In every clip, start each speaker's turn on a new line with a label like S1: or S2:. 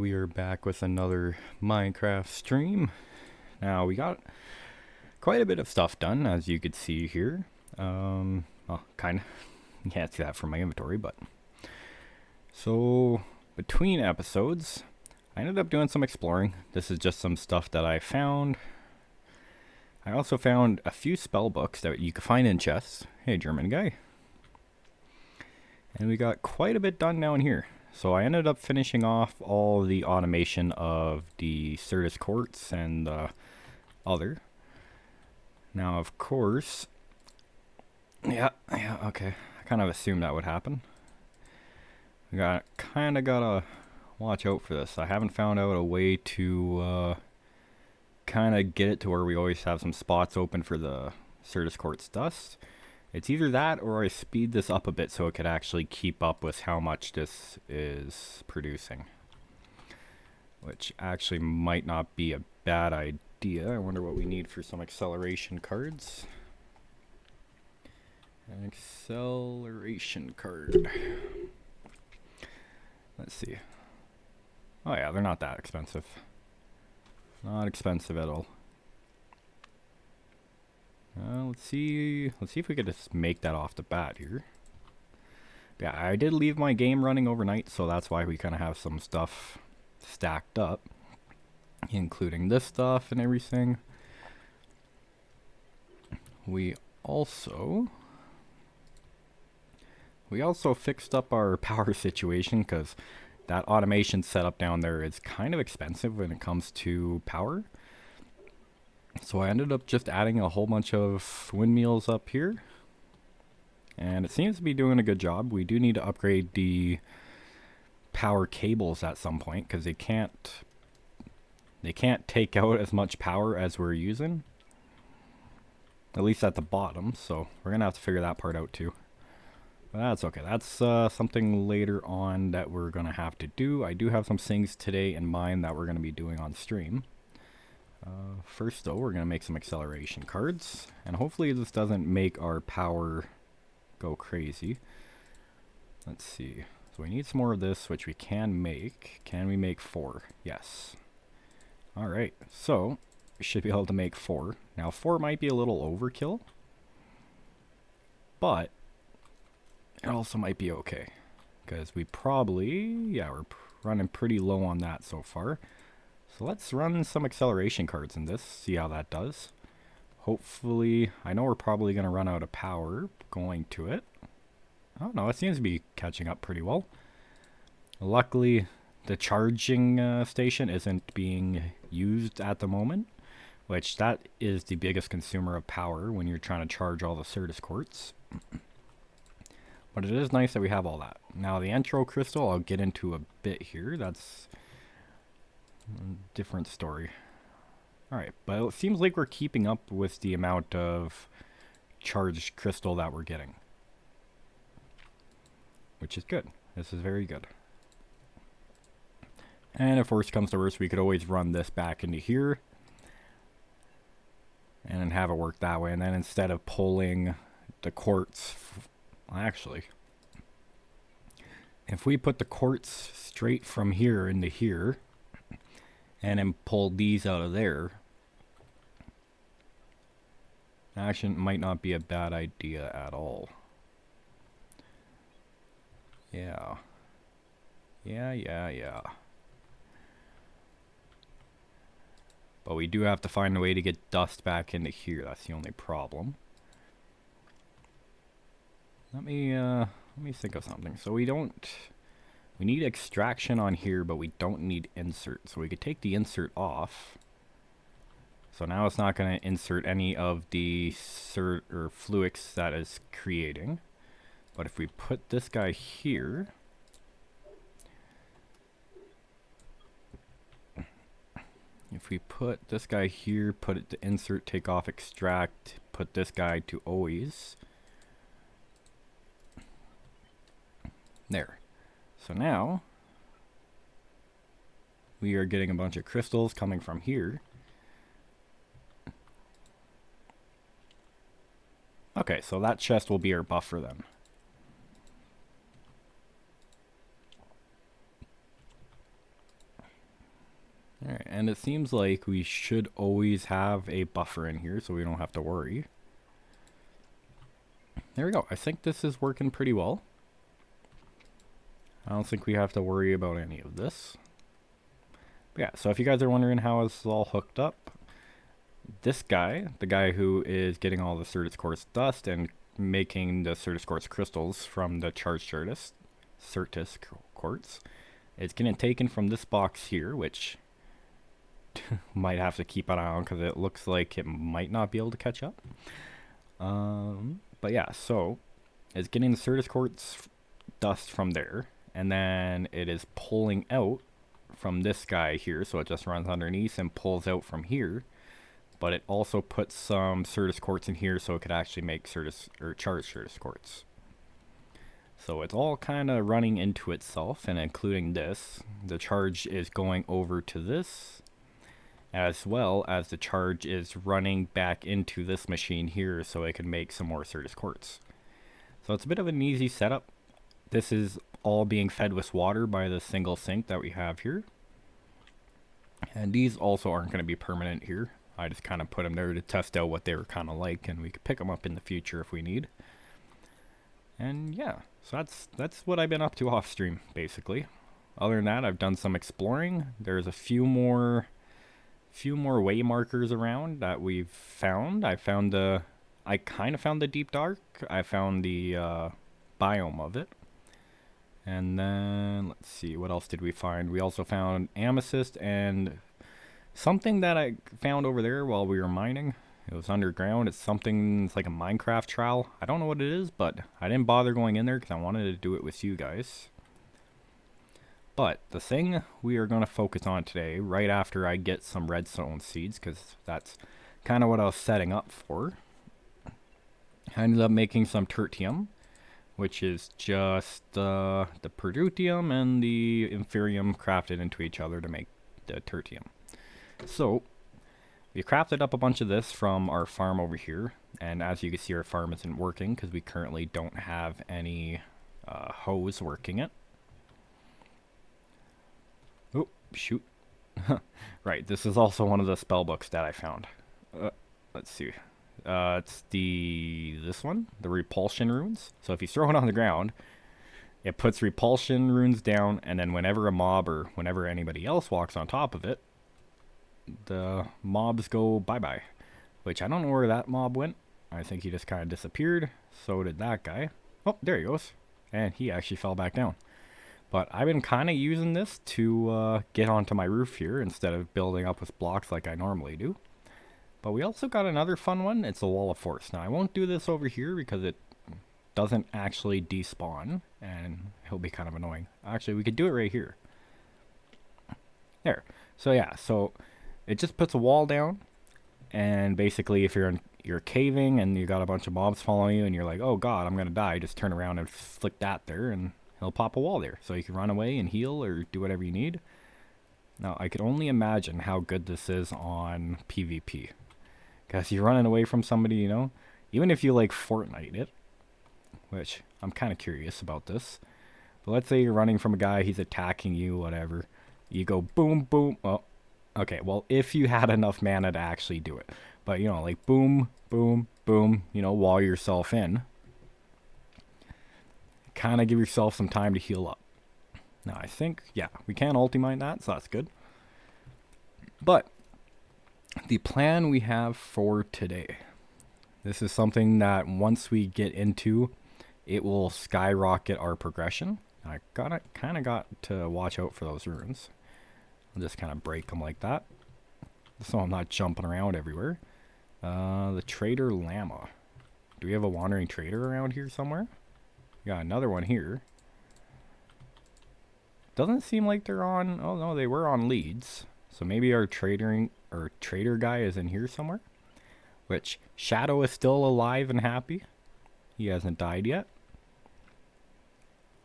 S1: We are back with another Minecraft stream. Now, we got quite a bit of stuff done, as you could see here. Well, kind of. You can't see that from my inventory, but... So, between episodes, I ended up doing some exploring. This is just some stuff that I found. I also found a few spell books that you could find in chests. Hey, German guy. And we got quite a bit done down here. So I ended up finishing off all the automation of the Certus quartz and the other. Now, of course, yeah, okay. I kind of assumed that would happen. We kind of gotta watch out for this. I haven't found out a way to kind of get it to where we always have some spots open for the Certus quartz dust. It's either that or I speed this up a bit so it could actually keep up with how much this is producing. Which actually might not be a bad idea. I wonder what we need for some acceleration cards. An acceleration card. Let's see. Oh yeah, they're not that expensive. Not expensive at all. Let's see if we could just make that off the bat here. Yeah, I did leave my game running overnight, so that's why we kind of have some stuff stacked up, including this stuff and everything. We also fixed up our power situation because that automation setup down there is kind of expensive when it comes to power. So I ended up just adding a whole bunch of windmills up here. And it seems to be doing a good job. We do need to upgrade the power cables at some point because they can't take out as much power as we're using. At least at the bottom, so we're going to have to figure that part out too. But that's okay. That's something later on that we're going to have to do. I do have some things today in mind that we're going to be doing on stream. First though, we're going to make some acceleration cards, and hopefully this doesn't make our power go crazy. Let's see. So we need some more of this, which we can make. Can we make 4? Yes. Alright, so we should be able to make 4. Now 4 might be a little overkill, but it also might be okay. Because we probably, yeah, we're running pretty low on that so far. So let's run some acceleration cards in this, see how that does. Hopefully, I know we're probably going to run out of power going to it. Oh no, it seems to be catching up pretty well. Luckily, the charging station isn't being used at the moment, which that is the biggest consumer of power when you're trying to charge all the Certus quartz. But it is nice that we have all that. Now the intro crystal I'll get into a bit here. That's a different story. Alright, but it seems like we're keeping up with the amount of charged crystal that we're getting. Which is good. This is very good. And if worst comes to worst, we could always run this back into here. And then have it work that way. And then instead of pulling the quartz... Actually, if we put the quartz straight from here into here, and then pull these out of there, actually might not be a bad idea at all. Yeah. But we do have to find a way to get dust back into here. That's the only problem. Let me think of something. So we need extraction on here, but we don't need insert. So we could take the insert off. So now it's not going to insert any of the fluix that is creating. But if we put this guy here, put it to insert, take off, extract, put this guy to always. There. So now we are getting a bunch of crystals coming from here. Okay, so that chest will be our buffer then. Alright, and it seems like we should always have a buffer in here so we don't have to worry. There we go. I think this is working pretty well. I don't think we have to worry about any of this. But yeah, so if you guys are wondering how this is all hooked up, this guy, the guy who is getting all the Certus Quartz dust and making the Certus Quartz crystals from the charged Certus Quartz, is getting taken from this box here, which might have to keep an eye on because it looks like it might not be able to catch up. But yeah, so it's getting the Certus Quartz dust from there, and then it is pulling out from this guy here, so it just runs underneath and pulls out from here. But it also puts some Certus Quartz in here so it could actually make Certus or charged Certus Quartz. So it's all kind of running into itself, and including this, the charge is going over to this, as well as the charge is running back into this machine here so it can make some more Certus Quartz. So it's a bit of an easy setup. This is all being fed with water by the single sink that we have here. And these also aren't going to be permanent here. I just kind of put them there to test out what they were kind of like, and we could pick them up in the future if we need. And yeah, so that's what I've been up to off stream, basically. Other than that, I've done some exploring. There's a few more way markers around that we've found. I kind of found the deep dark. I found the biome of it. And then, let's see, what else did we find? We also found amethyst and something that I found over there while we were mining. It was underground. It's like a Minecraft trowel. I don't know what it is, but I didn't bother going in there because I wanted to do it with you guys. But the thing we are going to focus on today, right after I get some redstone seeds, because that's kind of what I was setting up for. I ended up making some tertium, which is just the prudentium and the inferium crafted into each other to make the tertium. So we crafted up a bunch of this from our farm over here, and as you can see, our farm isn't working because we currently don't have any hose working it. Oh, shoot. Right, this is also one of the spell books that I found. Let's see. It's this one, the repulsion runes. So if you throw it on the ground, it puts repulsion runes down, and then whenever a mob or whenever anybody else walks on top of it, the mobs go bye-bye. Which I don't know where that mob went. I think he just kind of disappeared. So did that guy. Oh, there he goes. And he actually fell back down. But I've been kind of using this to get onto my roof here instead of building up with blocks like I normally do. But we also got another fun one. It's a wall of force. Now I won't do this over here because it doesn't actually despawn, and it'll be kind of annoying. Actually, we could do it right here. There. So yeah, so it just puts a wall down, and basically if you're caving and you got a bunch of mobs following you and you're like, oh god, I'm gonna die, just turn around and flick that there and he'll pop a wall there. So you can run away and heal or do whatever you need. Now I could only imagine how good this is on PvP. Because you're running away from somebody, you know, even if you like Fortnite it, which I'm kind of curious about this. But let's say you're running from a guy, he's attacking you, whatever. You go boom, boom. Oh, okay, well, if you had enough mana to actually do it. But, you know, like boom, boom, boom, you know, wall yourself in. Kind of give yourself some time to heal up. Now, I think, yeah, we can ultimate that, so that's good. But the plan we have for today, this is something that once we get into, it will skyrocket our progression. I kind of got to watch out for those runes. I'll just kind of break them like that, so I'm not jumping around everywhere. The Trader Llama. Do we have a wandering trader around here somewhere? We got another one here. Doesn't seem like they're on. Oh no, they were on leads. So maybe our trader guy is in here somewhere. Which Shadow is still alive and happy. He hasn't died yet.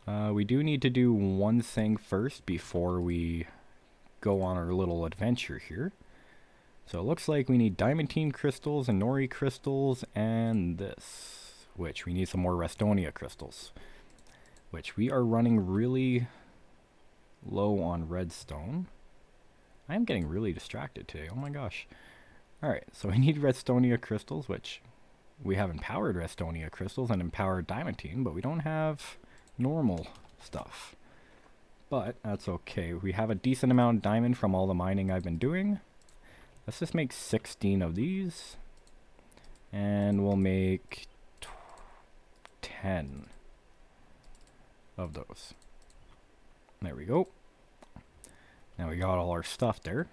S1: We do need to do one thing first before we go on our little adventure here. So it looks like we need diamantine crystals and nori crystals and this, which we need some more restonia crystals, which we are running really low on redstone. I'm getting really distracted today. Oh my gosh. Alright, so we need Redstonia crystals, which we have empowered Redstonia crystals and empowered diamantine, but we don't have normal stuff. But that's okay. We have a decent amount of diamond from all the mining I've been doing. Let's just make 16 of these. And we'll make 10 of those. There we go. Now we got all our stuff there.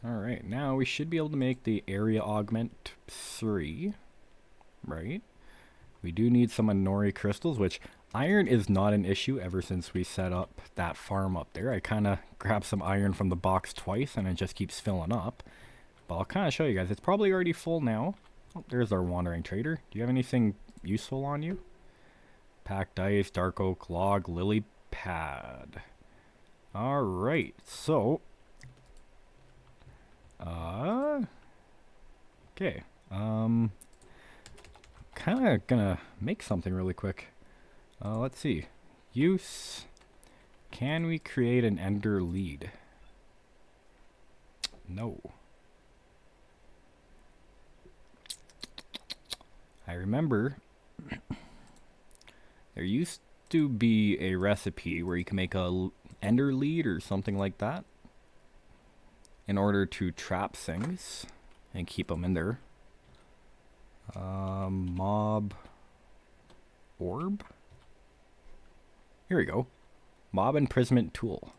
S1: Alright, now we should be able to make the area augment 3. Right? We do need some Anori crystals, which iron is not an issue ever since we set up that farm up there. I kind of grabbed some iron from the box twice and it just keeps filling up. But I'll kind of show you guys. It's probably already full now. Oh, there's our wandering trader. Do you have anything useful on you? Packed ice, dark oak, log, lily pad. Alright, so... okay. Kind of gonna make something really quick. Let's see. Use. Can we create an ender lead? No. I remember there used to be a recipe where you can make a ender lead or something like that in order to trap things and keep them in there. Mob orb. Here we go. Mob imprisonment tool.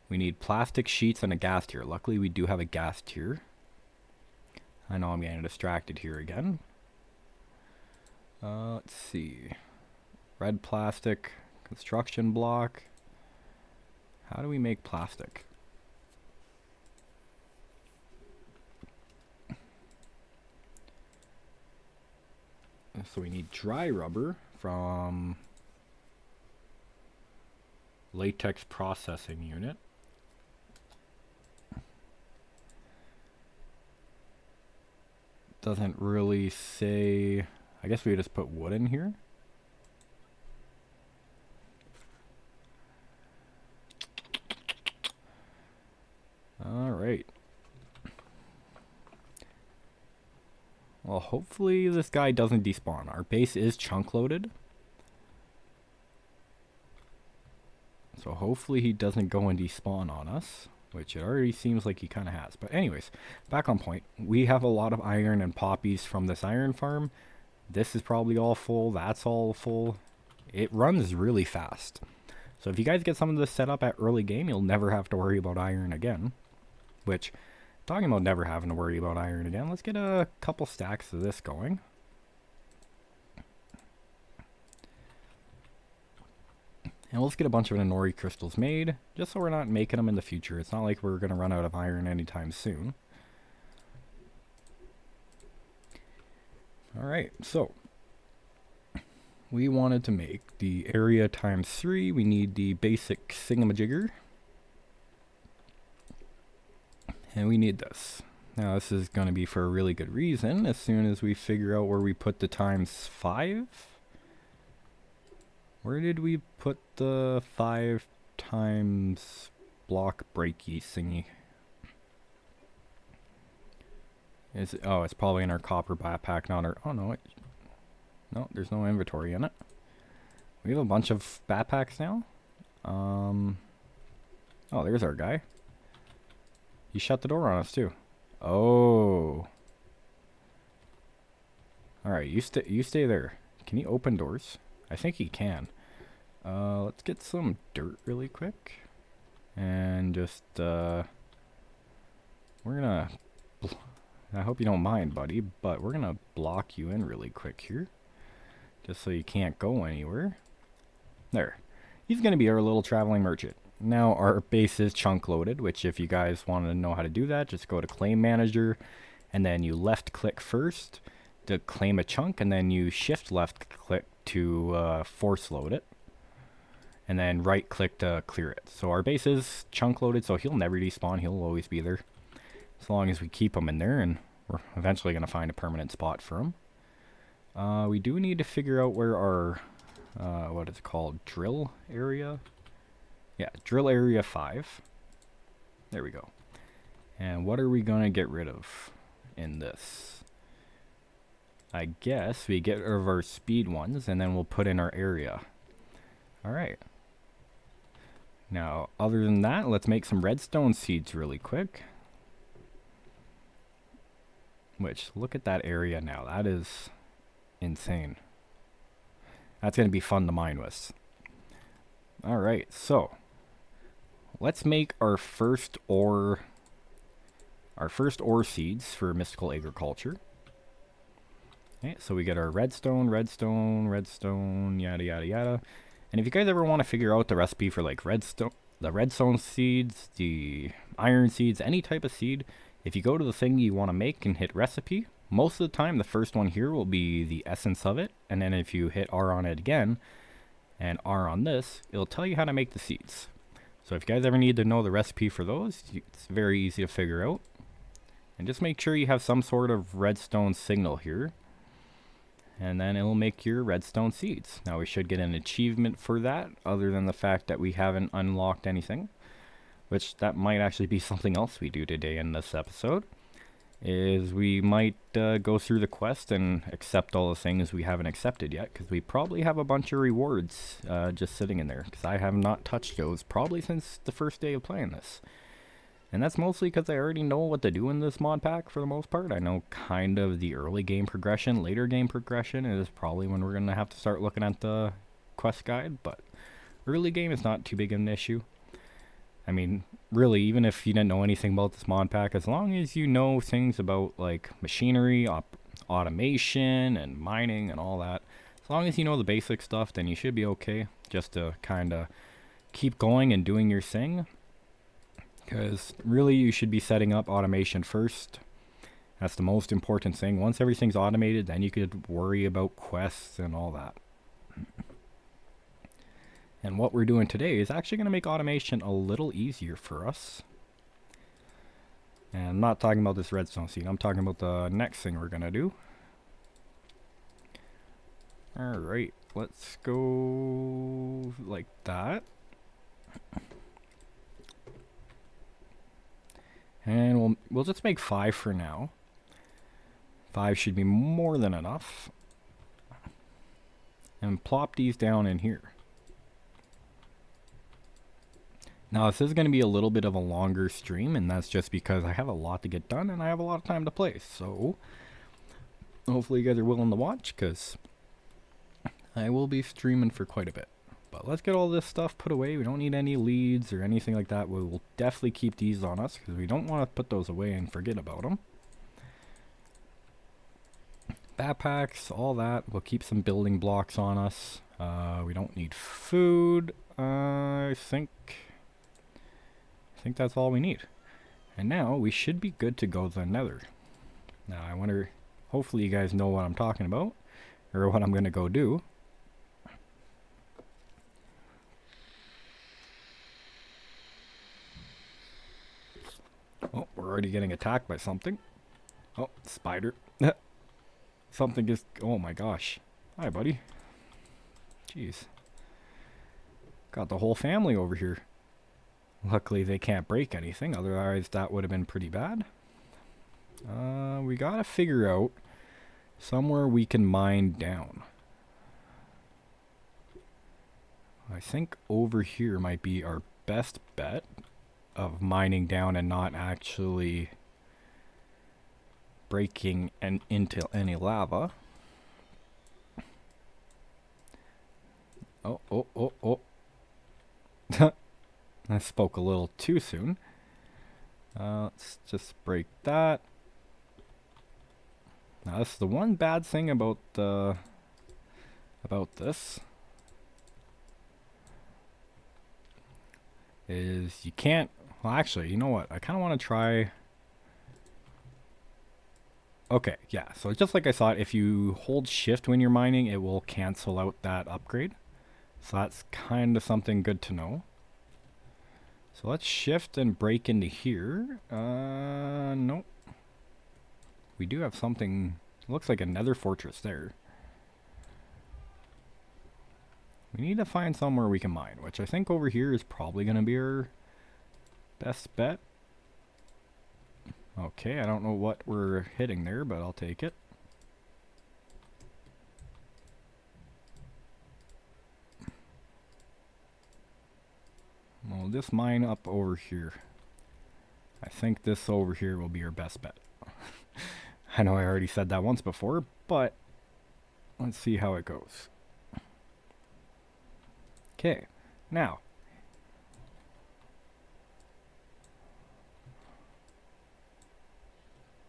S1: We need plastic sheets and a gas tier. Luckily we do have a gas tier. I know I'm getting distracted here again. Let's see. Red plastic, construction block. How do we make plastic? So we need dry rubber from latex processing unit. Doesn't really say. I guess we just put wood in here. Alright. Well, hopefully this guy doesn't despawn. Our base is chunk loaded. So hopefully he doesn't go and despawn on us, which it already seems like he kind of has. But anyways, back on point. We have a lot of iron and poppies from this iron farm. This is probably all full. That's all full. It runs really fast. So if you guys get some of this set up at early game, you'll never have to worry about iron again. Which, talking about never having to worry about iron again, let's get a couple stacks of this going. And let's get a bunch of Anori crystals made, just so we're not making them in the future. It's not like we're going to run out of iron anytime soon. Alright, so we wanted to make the area times 3. We need the basic thingamajigger. And we need this. Now this is going to be for a really good reason. As soon as we figure out where we put the times 5. Where did we put the 5 times block breaky thingy? Is it, oh, it's probably in our copper backpack, not our... Oh, no. No, there's no inventory in it. We have a bunch of backpacks now. Oh, there's our guy. He shut the door on us, too. Oh. Alright, you stay there. Can he open doors? I think he can. Let's get some dirt really quick. And just, we're gonna... I hope you don't mind, buddy, but we're gonna block you in really quick here. Just so you can't go anywhere. There. He's gonna be our little traveling merchant. Now our base is chunk loaded, which if you guys want to know how to do that, just go to claim manager and then you left click first to claim a chunk, and then you shift left click to force load it, and then right click to clear it. So our base is chunk loaded, so he'll never despawn. He'll always be there as long as we keep him in there, and we're eventually going to find a permanent spot for him. We do need to figure out where our what is it called? Drill area? Yeah, drill area 5. There we go. And what are we gonna get rid of in this? I guess we get rid of our speed ones and then we'll put in our area. Alright. Now, other than that, let's make some redstone seeds really quick. Which, look at that area now. That is insane. That's going to be fun to mine with. Alright, so let's make our first ore seeds for mystical agriculture. Okay, so we get our redstone, yada yada yada. And if you guys ever want to figure out the recipe for like the redstone seeds, the iron seeds, any type of seed, if you go to the thing you want to make and hit recipe, most of the time the first one here will be the essence of it, and then if you hit R on it again and R on this, it'll tell you how to make the seeds. So if you guys ever need to know the recipe for those, it's very easy to figure out. And just make sure you have some sort of redstone signal here, and then it'll make your redstone seeds. Now we should get an achievement for that, other than the fact that we haven't unlocked anything, which that might actually be something else we do today in this episode, is we might go through the quest and accept all the things we haven't accepted yet, because we probably have a bunch of rewards just sitting in there, because I have not touched those probably since the first day of playing this. And that's mostly because I already know what to do in this mod pack for the most part. I know kind of the early game progression. Later game progression is probably when we're going to have to start looking at the quest guide, but early game is not too big of an issue. I mean, really, even if you didn't know anything about this mod pack, as long as you know things about like machinery, automation, and mining and all that, as long as you know the basic stuff, then you should be okay just to kind of keep going and doing your thing. Because really you should be setting up automation first. That's the most important thing. Once everything's automated, then you could worry about quests and all that. And what we're doing today is actually going to make automation a little easier for us. And I'm not talking about this redstone seed. I'm talking about the next thing we're going to do. Alright, let's go like that. And we'll just make 5 for now. 5 should be more than enough. And plop these down in here. Now this is going to be a little bit of a longer stream, and that's just because I have a lot to get done and I have a lot of time to play. So hopefully you guys are willing to watch, because I will be streaming for quite a bit. But let's get all this stuff put away. We don't need any leads or anything like that. We will definitely keep these on us, because we don't want to put those away and forget about them. Backpacks, all that. We'll keep some building blocks on us. We don't need food. I think that's all we need. And now we should be good to go to the nether. Now I wonder, hopefully you guys know what I'm talking about, or what I'm going to go do. Oh, we're already getting attacked by something. Oh, spider. Something just... Oh my gosh. Hi, buddy. Jeez. Got the whole family over here. Luckily, they can't break anything. Otherwise, that would have been pretty bad. We gotta figure out somewhere we can mine down. I think over here might be our best bet of mining down and not actually breaking into any lava. Oh. I spoke a little too soon. Let's just break that. Now this is the one bad thing about this. Is you can't... Well, actually, you know what? I kind of want to try... Okay, yeah. So just like I thought, if you hold shift when you're mining, it will cancel out that upgrade. So that's kind of something good to know. So let's shift and break into here. Nope. We do have something... Looks like a nether fortress there. We need to find somewhere we can mine, which I think over here is probably going to be our best bet. Okay, I don't know what we're hitting there, but I'll take it. We'll just mine up over here. I think this over here will be our best bet. I know I already said that once before, but let's see how it goes. Okay, now.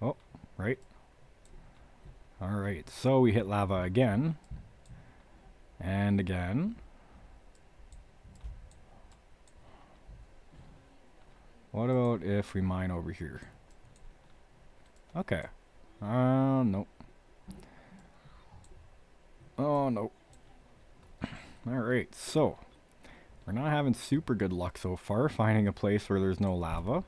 S1: Oh, right. Alright, so we hit lava again. And again. What about if we mine over here? Okay. Nope. Oh, nope. Alright, so. We're not having super good luck so far finding a place where there's no lava.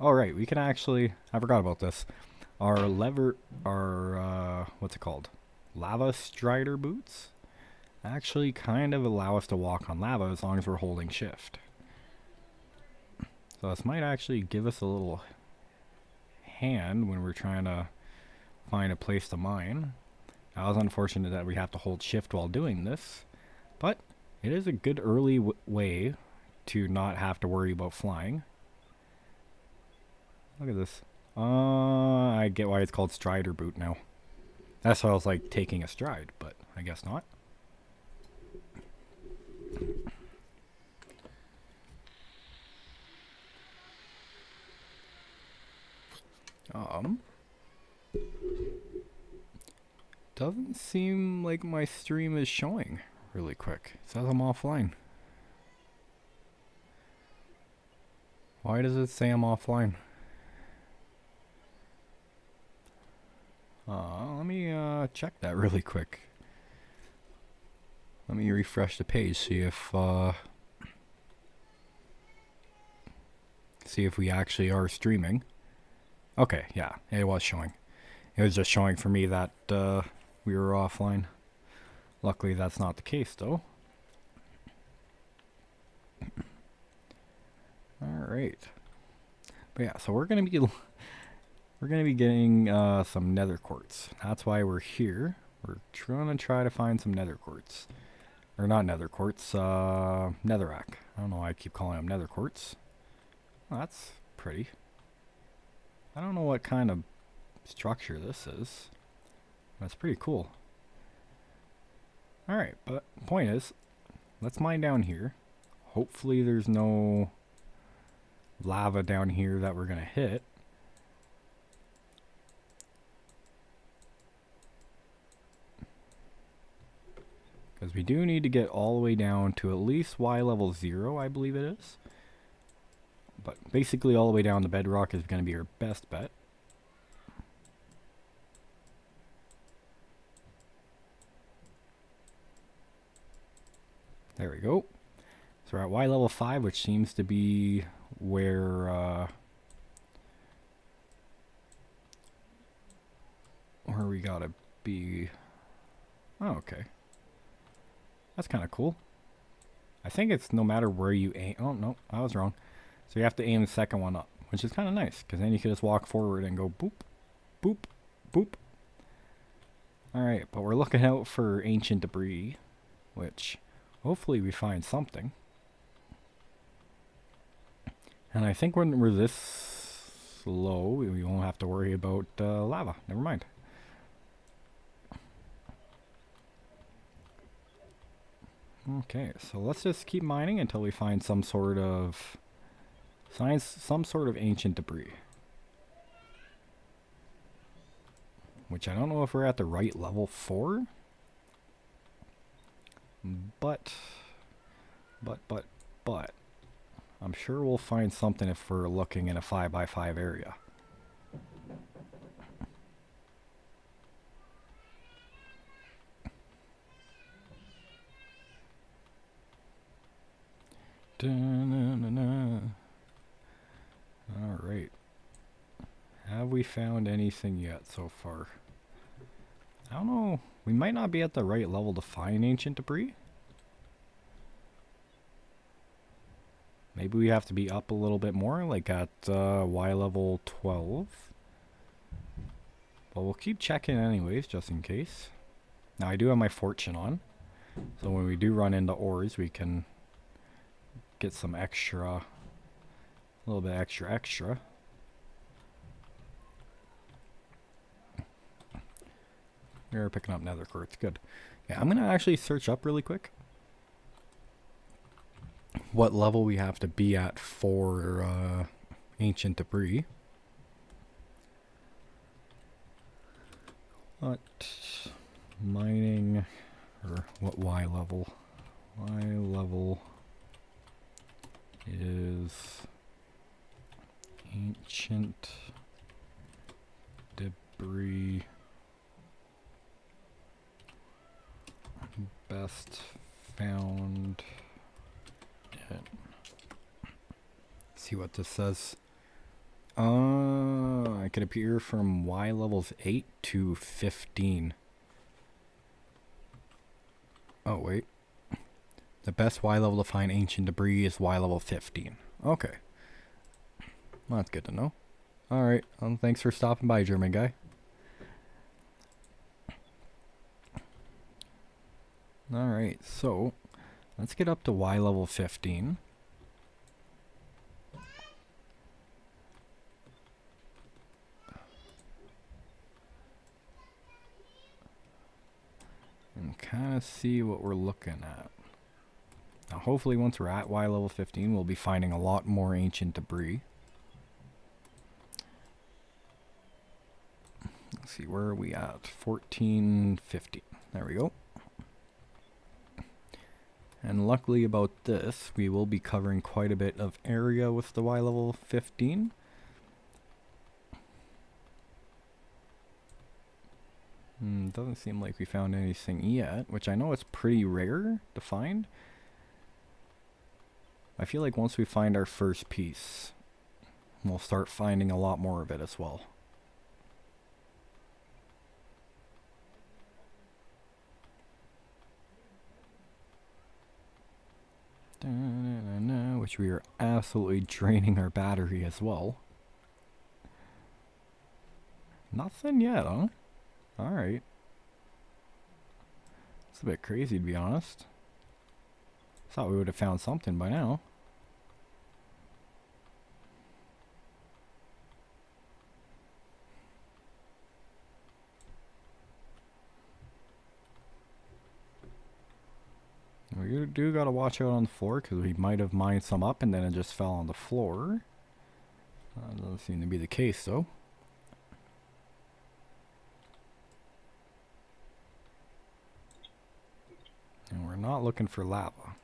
S1: Alright, we can actually... I forgot about this. Our what's it called? Lava strider boots? Actually kind of allow us to walk on lava as long as we're holding shift. So this might actually give us a little hand when we're trying to find a place to mine. Now, it's unfortunate that we have to hold shift while doing this, but it is a good early way to not have to worry about flying. Look at this. I get why it's called strider boot now. That's why I was like taking a stride, but I guess not. Doesn't seem like my stream is showing really quick. It says I'm offline. Why does it say I'm offline? Let me check that really quick. Let me refresh the page, see if we actually are streaming. Okay, yeah, it was showing. It was just showing for me that we were offline. Luckily, that's not the case, though. All right. But yeah, so we're gonna be getting some nether quartz. That's why we're here. We're trying to find some nether quartz, or not nether quartz, netherrack. I don't know why I keep calling them nether quartz. Oh, that's pretty. I don't know what kind of structure this is. That's pretty cool. Alright, but point is, let's mine down here. Hopefully there's no lava down here that we're going to hit. Because we do need to get all the way down to at least Y level 0, I believe it is. But basically all the way down to bedrock is going to be our best bet. There we go. So we're at Y level 5, which seems to be where we gotta be. Oh, okay. That's kind of cool. I think it's no matter where you aim. Oh, no, I was wrong. So you have to aim the second one up, which is kind of nice, because then you can just walk forward and go boop, boop, boop. Alright, but we're looking out for ancient debris, which hopefully we find something. And I think when we're this low, we won't have to worry about lava. Never mind. Okay, so let's just keep mining until we find some sort of ancient debris. Which I don't know if we're at the right level for. But I'm sure we'll find something if we're looking in a 5x5 area. Alright. Have we we found anything yet so far. I don't know. We might not be at the right level to find ancient debris. Maybe we have to be up a little bit more, like at Y level 12. But we'll keep checking anyways, just in case. Now I do have my fortune on, so when we do run into ores, we can get some extra, a little bit extra. We're picking up nether quartz, good. Yeah, I'm gonna actually search up really quick what level we have to be at for ancient debris. What mining, or what Y level? Y level is ancient debris best found it. See what this says. It could appear from Y levels 8 to 15. Oh, wait. The best Y level to find ancient debris is Y level 15. Okay. Well, that's good to know. Alright, thanks for stopping by, German guy. Alright, so let's get up to Y level 15. And kind of see what we're looking at. Now hopefully once we're at Y level 15, we'll be finding a lot more ancient debris. Let's see, where are we at? 1450. There we go. And luckily about this, we will be covering quite a bit of area with the Y level 15. Doesn't seem like we found anything yet, which I know it's pretty rare to find. I feel like once we find our first piece, we'll start finding a lot more of it as well. Which we are absolutely draining our battery as well. Nothing yet, huh? Alright. It's a bit crazy, to be honest. Thought we would have found something by now. We do gotta watch out on the floor, because we might have mined some up and then it just fell on the floor. Doesn't seem to be the case, though. And we're not looking for lava.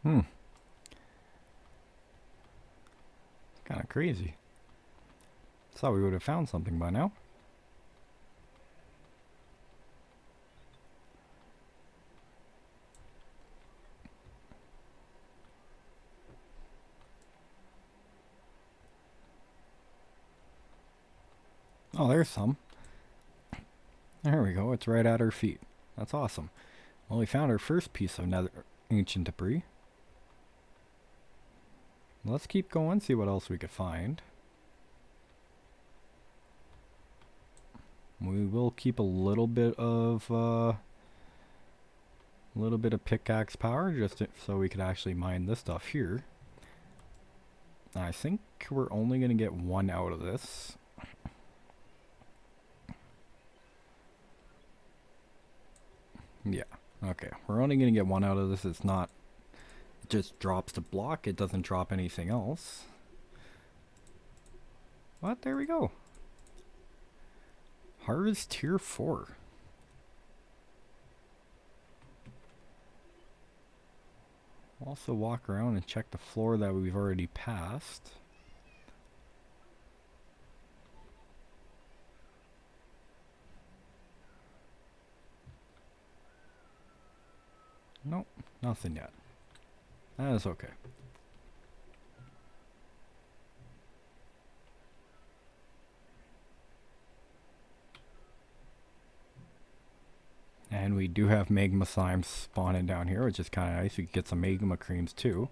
S1: It's kind of crazy. Thought we would have found something by now. Oh, there's some. There we go. It's right at our feet. That's awesome. Well, we found our first piece of nether ancient debris. Let's keep going, see what else we could find. We will keep a little bit of pickaxe power just so we could actually mine this stuff here. I think we're only going to get one out of this. Yeah, okay. We're only going to get one out of this. It's not, it just drops the block. It doesn't drop anything else. What? There we go. Harvest tier 4. Also walk around and check the floor that we've already passed. Nope, nothing yet. That is okay. And we do have magma slimes spawning down here, which is kind of nice. We can get some magma creams too.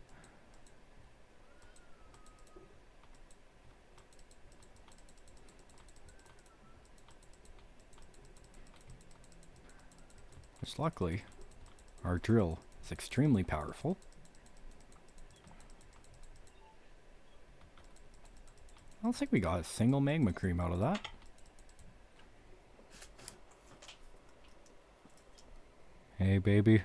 S1: Which luckily, our drill is extremely powerful. I don't think we got a single magma cream out of that. Hey, baby.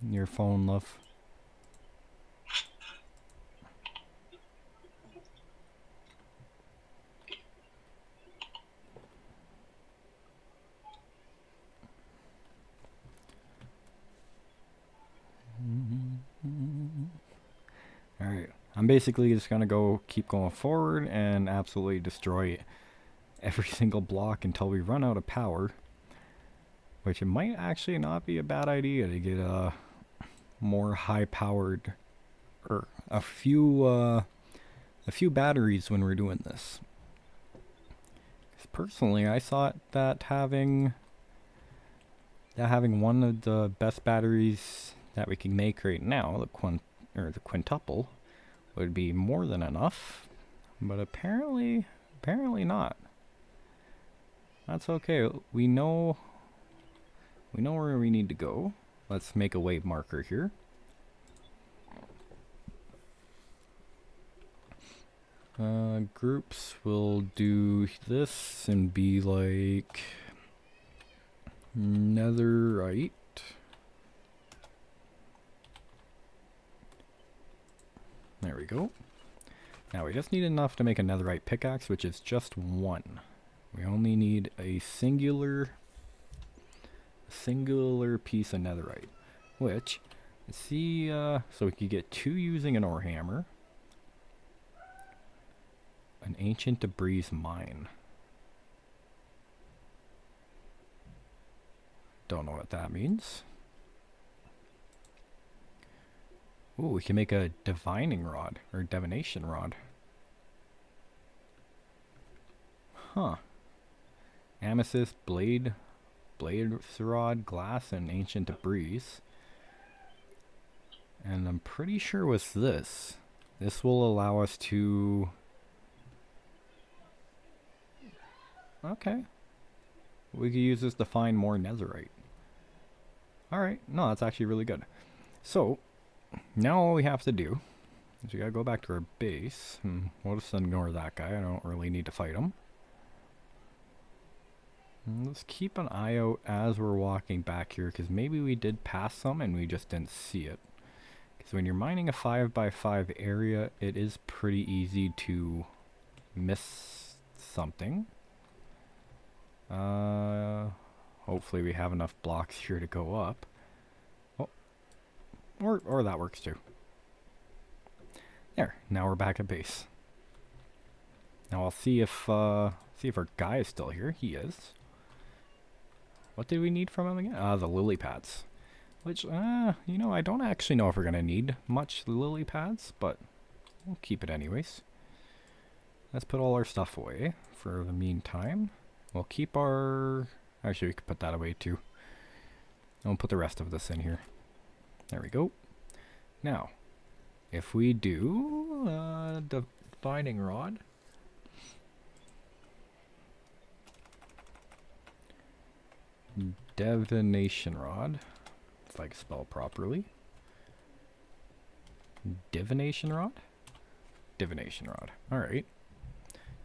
S1: Your phone, love. Alright, I'm basically just gonna keep going forward and absolutely destroy every single block until we run out of power. Which it might actually not be a bad idea to get a more high-powered, or a few batteries when we're doing this. 'Cause personally, I thought that having one of the best batteries that we can make right now, the quintuple, would be more than enough, but apparently not. That's okay. We know where we need to go. Let's make a wave marker here. Groups will do this and be like netherite. There we go. Now we just need enough to make a netherite pickaxe, which is just one. We only need a singular piece of netherite, which, let's see, so we could get 2 using an ore hammer. An ancient debris mine. Don't know what that means. Ooh, we can make a divining rod, or divination rod. Huh. Amethyst, blade rod, glass, and ancient debris. And I'm pretty sure with this will allow us to... Okay. We could use this to find more netherite. Alright, no, that's actually really good. So, now all we have to do is we gotta go back to our base. We'll just ignore that guy, I don't really need to fight him. Let's keep an eye out as we're walking back here, because maybe we did pass some and we just didn't see it. Because when you're mining a 5x5 area, it is pretty easy to miss something. Hopefully we have enough blocks here to go up. Oh, or that works too. There, now we're back at base. Now I'll see if our guy is still here. He is. What did we need from him again? The lily pads. Which, you know, I don't actually know if we're gonna need much lily pads, but we'll keep it anyways. Let's put all our stuff away for the meantime. We'll keep our... Actually, we could put that away too. And we'll put the rest of this in here. There we go. Now, if we do divining rod. Divination rod. If I can spell properly. Divination rod? Divination rod. Alright.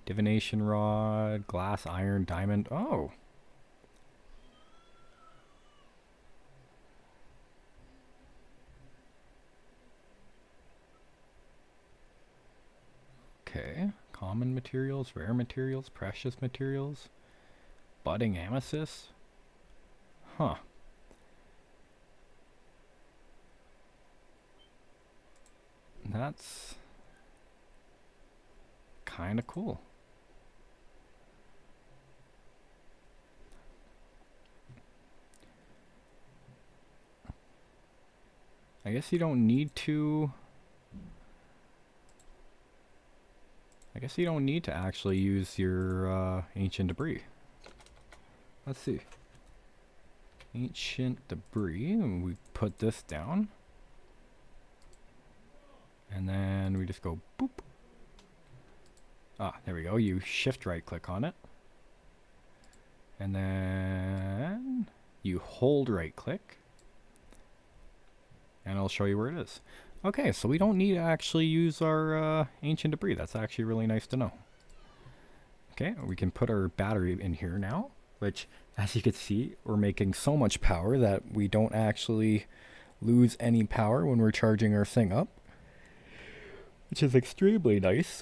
S1: Divination rod, glass, iron, diamond. Oh. Okay. Common materials, rare materials, precious materials, budding amethyst. Huh. That's kind of cool. I guess you don't need to... I guess you don't need to actually use your ancient debris. Let's see. Ancient debris, and we put this down. And then we just go boop. Ah, there we go. You shift right click on it. And then you hold right click. And I'll show you where it is. Okay, so we don't need to actually use our ancient debris. That's actually really nice to know. Okay, we can put our battery in here now, which, as you can see, we're making so much power that we don't actually lose any power when we're charging our thing up, which is extremely nice.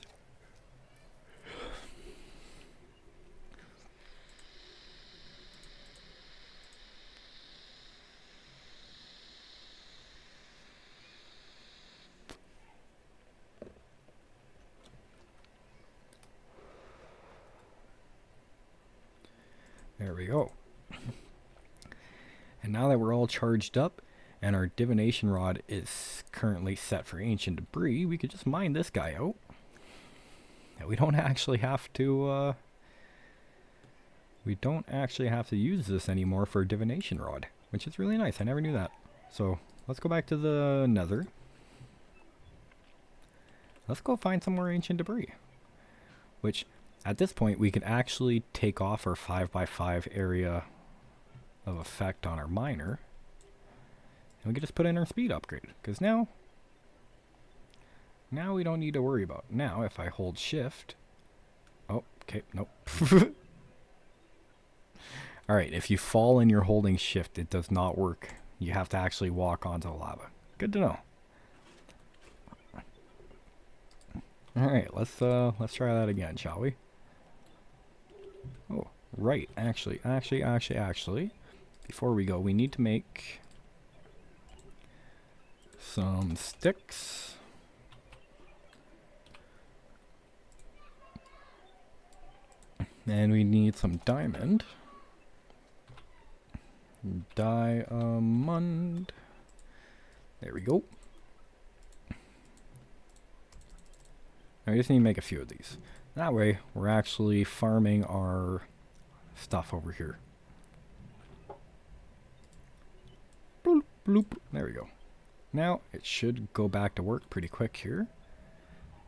S1: There we go. And now that we're all charged up and our divination rod is currently set for ancient debris, we could just mine this guy out. And we don't actually have to use this anymore for a divination rod, which is really nice. I never knew that. So let's go back to the nether. Let's go find some more ancient debris, which at this point we can actually take off our 5x5 area of effect on our miner, and we can just put in our speed upgrade, because now we don't need to worry about. Now if I hold shift, oh, okay, nope. Alright, if you fall and you're holding shift, it does not work. You have to actually walk onto the lava. Good to know. Alright, let's try that again, shall we? Oh, right, actually, before we go, we need to make some sticks. And we need some diamond. Diamond. There we go. I just need to make a few of these. That way, we're actually farming our stuff over here. Bloop, bloop. There we go. Now, it should go back to work pretty quick here.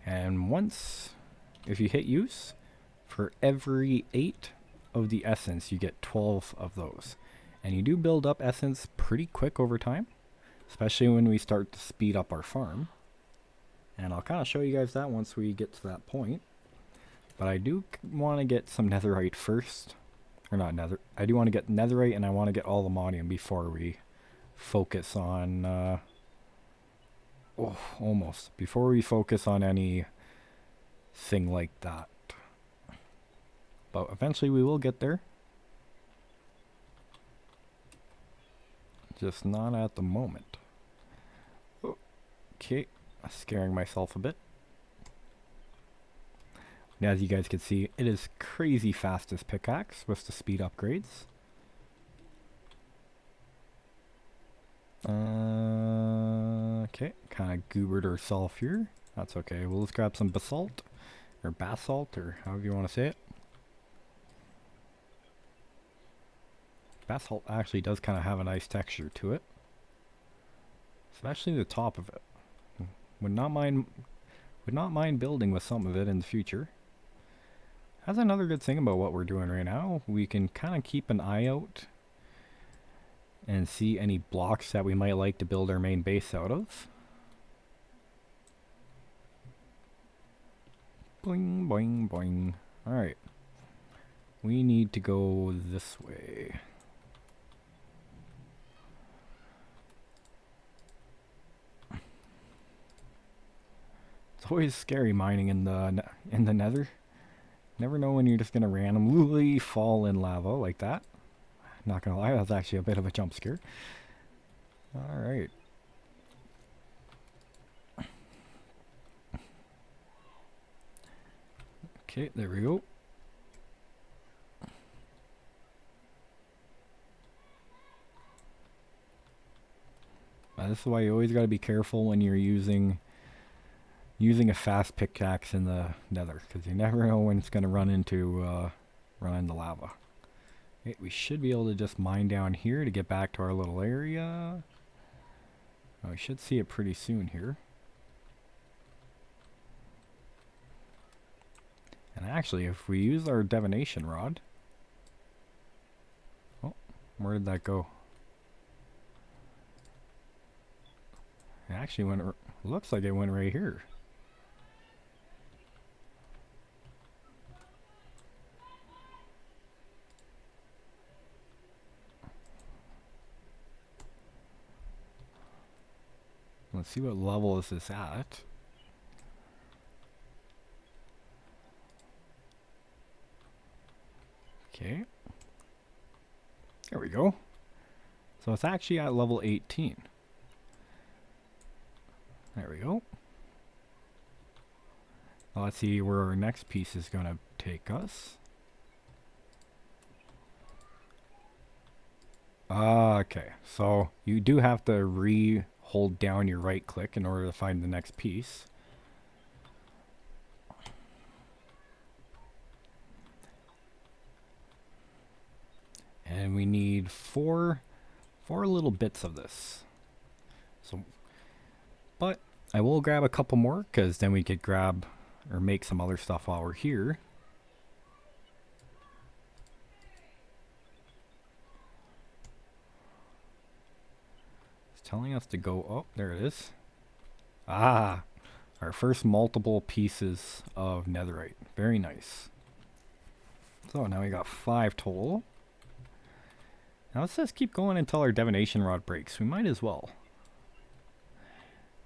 S1: And once, if you hit use, for every 8 of the essence, you get 12 of those. And you do build up essence pretty quick over time, especially when we start to speed up our farm. And I'll kind of show you guys that once we get to that point. But I do want to get some netherite first. Or not nether. I do want to get netherite, and I want to get all ammonium before we focus on... before we focus on any thing like that. But eventually we will get there. Just not at the moment. Okay, scaring myself a bit. And as you guys can see, it is crazy fastest pickaxe with the speed upgrades. Okay, kind of goobered ourselves here. That's okay. We'll just grab some basalt, or basalt, or however you want to say it. Basalt actually does kind of have a nice texture to it, especially the top of it. Would not mind building with some of it in the future. That's another good thing about what we're doing right now. We can kind of keep an eye out and see any blocks that we might like to build our main base out of. Boing, boing, boing. Alright. We need to go this way. It's always scary mining in the nether. Never know when you're just gonna randomly fall in lava like that. Not gonna lie, that's actually a bit of a jump scare. Alright. Okay, there we go. This is why you always gotta be careful when you're using a fast pickaxe in the nether, because you never know when it's gonna run into lava. Okay, we should be able to just mine down here to get back to our little area. Oh, we should see it pretty soon here. And actually, if we use our divination rod... Oh, where did that go? It actually went... looks like it went right here. Let's see what level is this at. Okay. There we go. So it's actually at level 18. There we go. Now let's see where our next piece is going to take us. Okay, so you do have to hold down your right click in order to find the next piece. And we need four little bits of this. So, but I will grab a couple more, because then we could grab or make some other stuff while we're here. It's telling us to go, oh, there it is. Ah, our first multiple pieces of netherite. Very nice. So now we got 5 total. Now let's just keep going until our divination rod breaks. We might as well.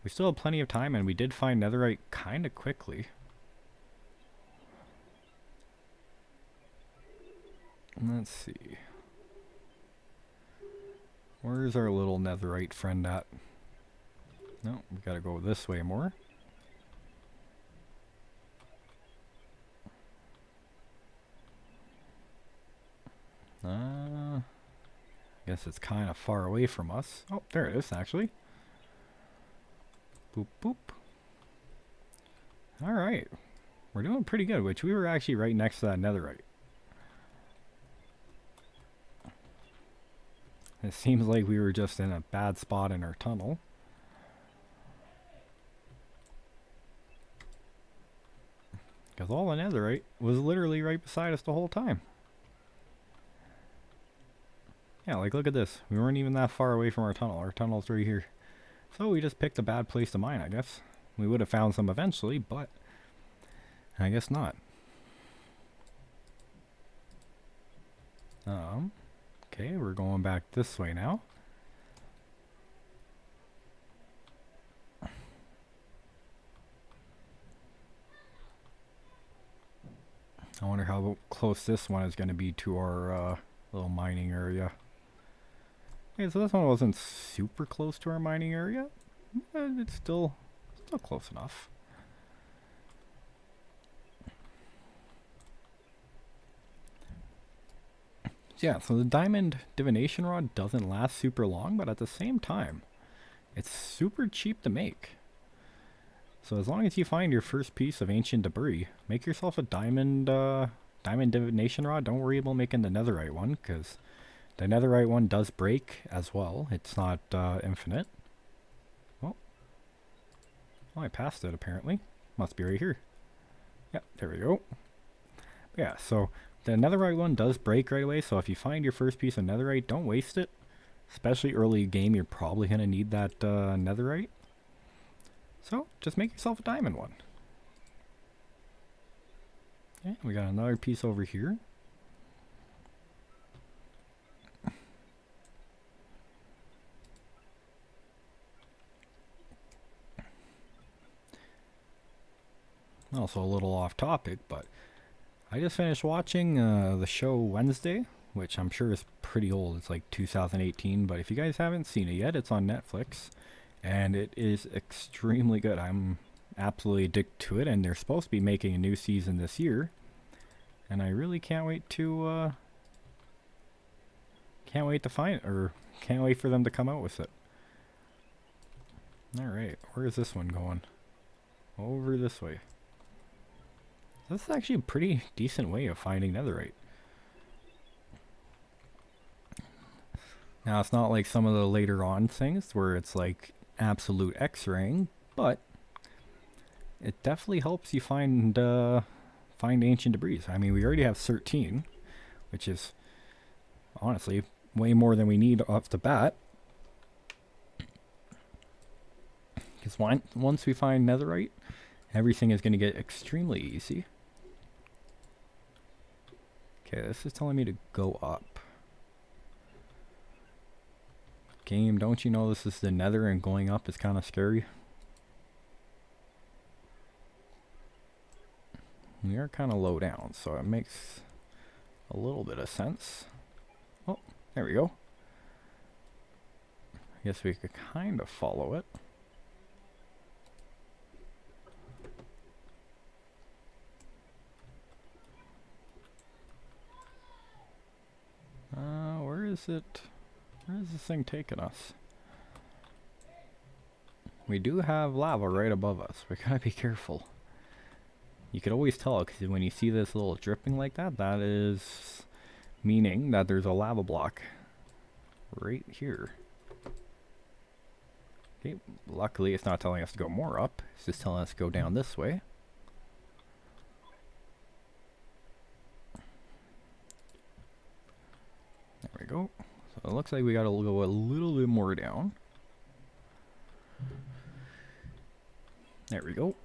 S1: We still have plenty of time, and we did find netherite kind of quickly. Let's see. Where's our little netherite friend at? No, we gotta go this way more. Guess it's kind of far away from us. Oh, there it is, actually. Boop, boop. Alright. We're doing pretty good, which we were actually right next to that netherite. It seems like we were just in a bad spot in our tunnel. Because all the netherite was literally right beside us the whole time. Yeah, like look at this. We weren't even that far away from our tunnel. Our tunnel's right here. So we just picked a bad place to mine, I guess. We would have found some eventually, but I guess not. Okay, we're going back this way now. I wonder how close this one is going to be to our little mining area. Okay, so this one wasn't super close to our mining area, but it's still close enough. Yeah, so the diamond divination rod doesn't last super long, but at the same time, it's super cheap to make. So as long as you find your first piece of ancient debris, make yourself a diamond divination rod. Don't worry about making the netherite one, because the netherite one does break as well. It's not infinite. Oh, I passed it apparently. Must be right here. Yep, there we go. But yeah, so the netherite one does break right away, so if you find your first piece of netherite, don't waste it. Especially early game, you're probably going to need that netherite. So, just make yourself a diamond one. Okay, we got another piece over here. also a little off topic, but I just finished watching the show Wednesday, which I'm sure is pretty old. It's like 2018, but if you guys haven't seen it yet, it's on Netflix, and it is extremely good. I'm absolutely addicted to it, and they're supposed to be making a new season this year, and I really can't wait to can't wait for them to come out with it. All right, where is this one going? Over this way. This is actually a pretty decent way of finding netherite. Now, it's not like some of the later on things where it's like absolute X-raying, but it definitely helps you find ancient debris. I mean, we already have 13, which is honestly way more than we need off the bat. Because once we find netherite, everything is going to get extremely easy. Okay, this is telling me to go up. Game, don't you know this is the nether and going up is kind of scary? We are kind of low down, so it makes a little bit of sense. Oh, there we go. I guess we could kind of follow it. Where is it? Where is this thing taking us? We do have lava right above us. We gotta be careful. You could always tell because when you see this little dripping like that, that is meaning that there's a lava block right here. Okay, luckily it's not telling us to go more up. It's just telling us to go down this way. There we go. So it looks like we gotta go a little bit more down. There we go.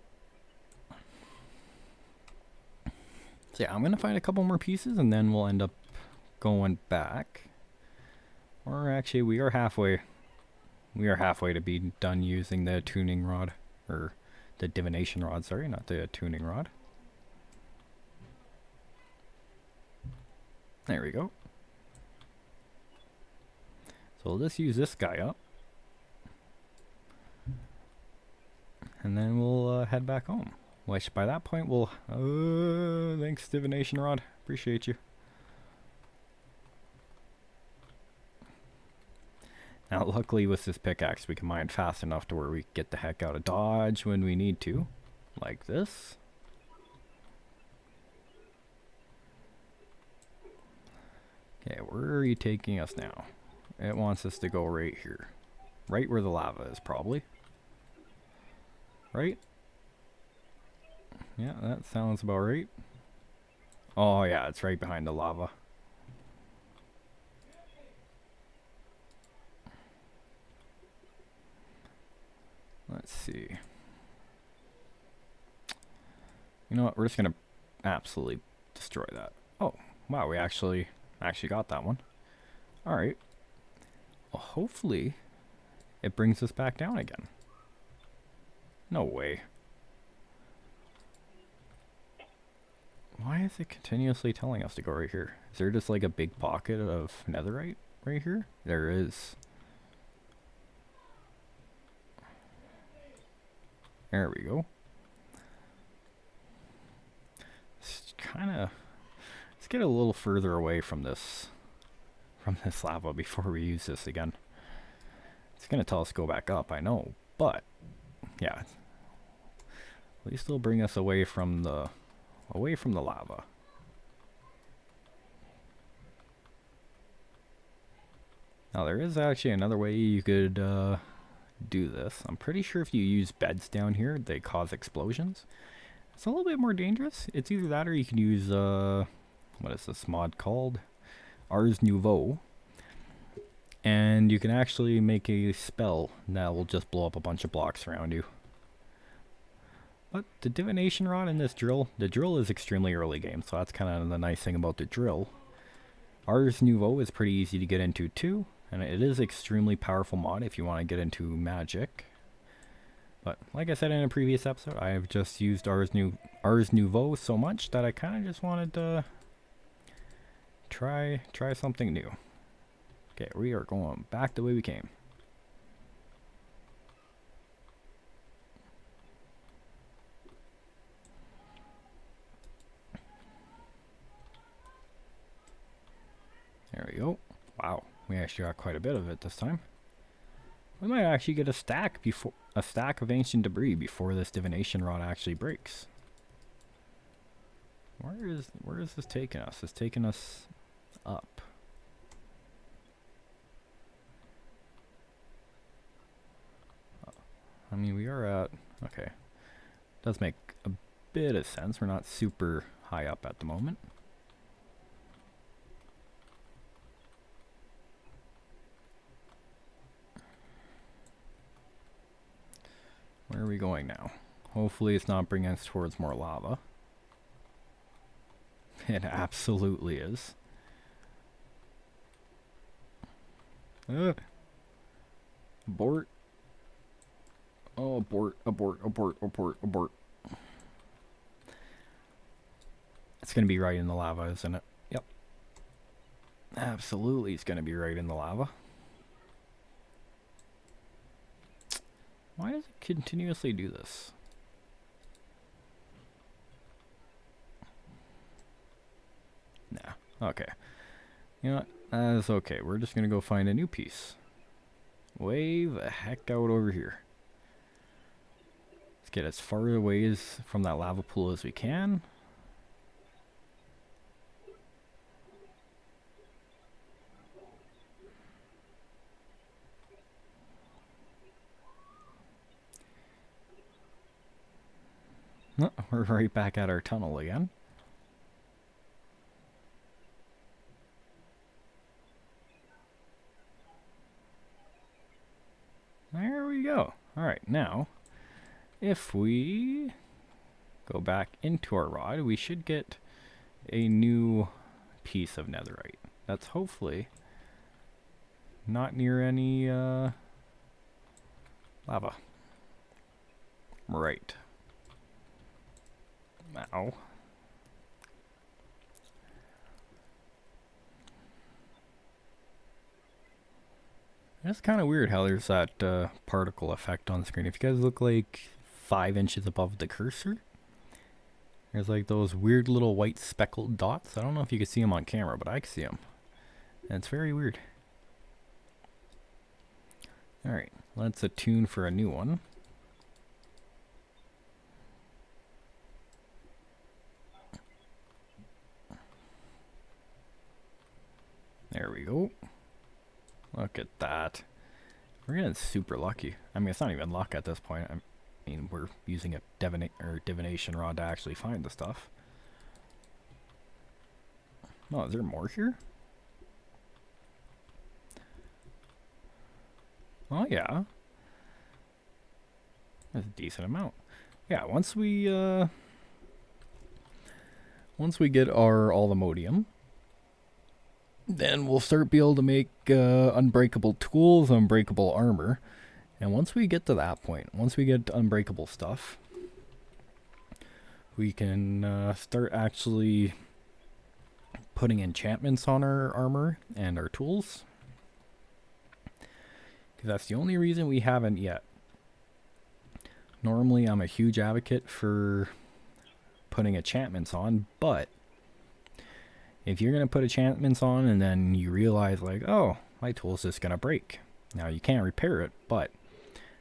S1: So yeah, I'm gonna find a couple more pieces and then we'll end up going back. Or actually, we are halfway. We are halfway to be done using the tuning rod, or the divination rod. Sorry, not the tuning rod. There we go. So we'll just use this guy up. And then we'll head back home. Which by that point we'll... thanks, divination rod. Appreciate you. Now luckily with this pickaxe we can mine fast enough to where we get the heck out of dodge when we need to. Like this. Okay, where are you taking us now? It wants us to go right here. Right where the lava is, probably. Right? Yeah, that sounds about right. Oh yeah, it's right behind the lava. Let's see. You know what? We're just gonna absolutely destroy that. Oh, wow, we actually got that one. All right. Well, hopefully it brings us back down again. No way. Why is it continuously telling us to go right here? Is there just like a big pocket of netherite right here? There is. There we go. Let's get a little further away from this lava before we use this again. It's gonna tell us to go back up, I know, but yeah. At least it'll bring us away from the lava. Now there is actually another way you could do this. I'm pretty sure if you use beds down here, they cause explosions. It's a little bit more dangerous. It's either that or you can use what is this mod called? Ars Nouveau. And you can actually make a spell that will just blow up a bunch of blocks around you. But the divination rod and this drill, the drill is extremely early game, so that's kind of the nice thing about the drill. Ars Nouveau is pretty easy to get into too, and it is extremely powerful mod if you want to get into magic. But like I said in a previous episode, I have just used Ars Nouveau so much that I kind of just wanted to try something new. Okay, we are going back the way we came. There we go. Wow, we actually got quite a bit of it this time. We might actually get a stack of ancient debris before this divination rod actually breaks. Where is this taking us? It's taking us up. I mean, we are at, okay. Does make a bit of sense. We're not super high up at the moment. Where are we going now? Hopefully it's not bringing us towards more lava. It absolutely is. Abort. Oh, abort, abort, abort, abort, abort. It's going to be right in the lava, isn't it? Yep. Absolutely, it's going to be right in the lava. Why does it continuously do this? Nah. Okay. You know what? That's okay. We're just going to go find a new piece. Way the heck out over here. Let's get as far away from that lava pool as we can. Oh, we're right back at our tunnel again. There we go. Alright, now, if we go back into our rod, we should get a new piece of netherite. That's hopefully not near any lava. Right. Ow. It's kind of weird how there's that particle effect on the screen. If you guys look like 5 inches above the cursor, there's like those weird little white speckled dots. I don't know if you can see them on camera, but I can see them. And it's very weird. Alright, let's attune for a new one. There we go. Look at that. We're getting super lucky. I mean, it's not even luck at this point. I mean, we're using a divination rod to actually find the stuff. Oh, is there more here? Oh, yeah. That's a decent amount. Yeah, once we get our alumodium, then we'll start be able to make unbreakable tools, unbreakable armor. And once we get to that point, once we get unbreakable stuff, we can start actually putting enchantments on our armor and our tools. Because that's the only reason we haven't yet. Normally I'm a huge advocate for putting enchantments on, but if you're going to put enchantments on and then you realize like, oh, my tool's just going to break. Now you can't repair it, but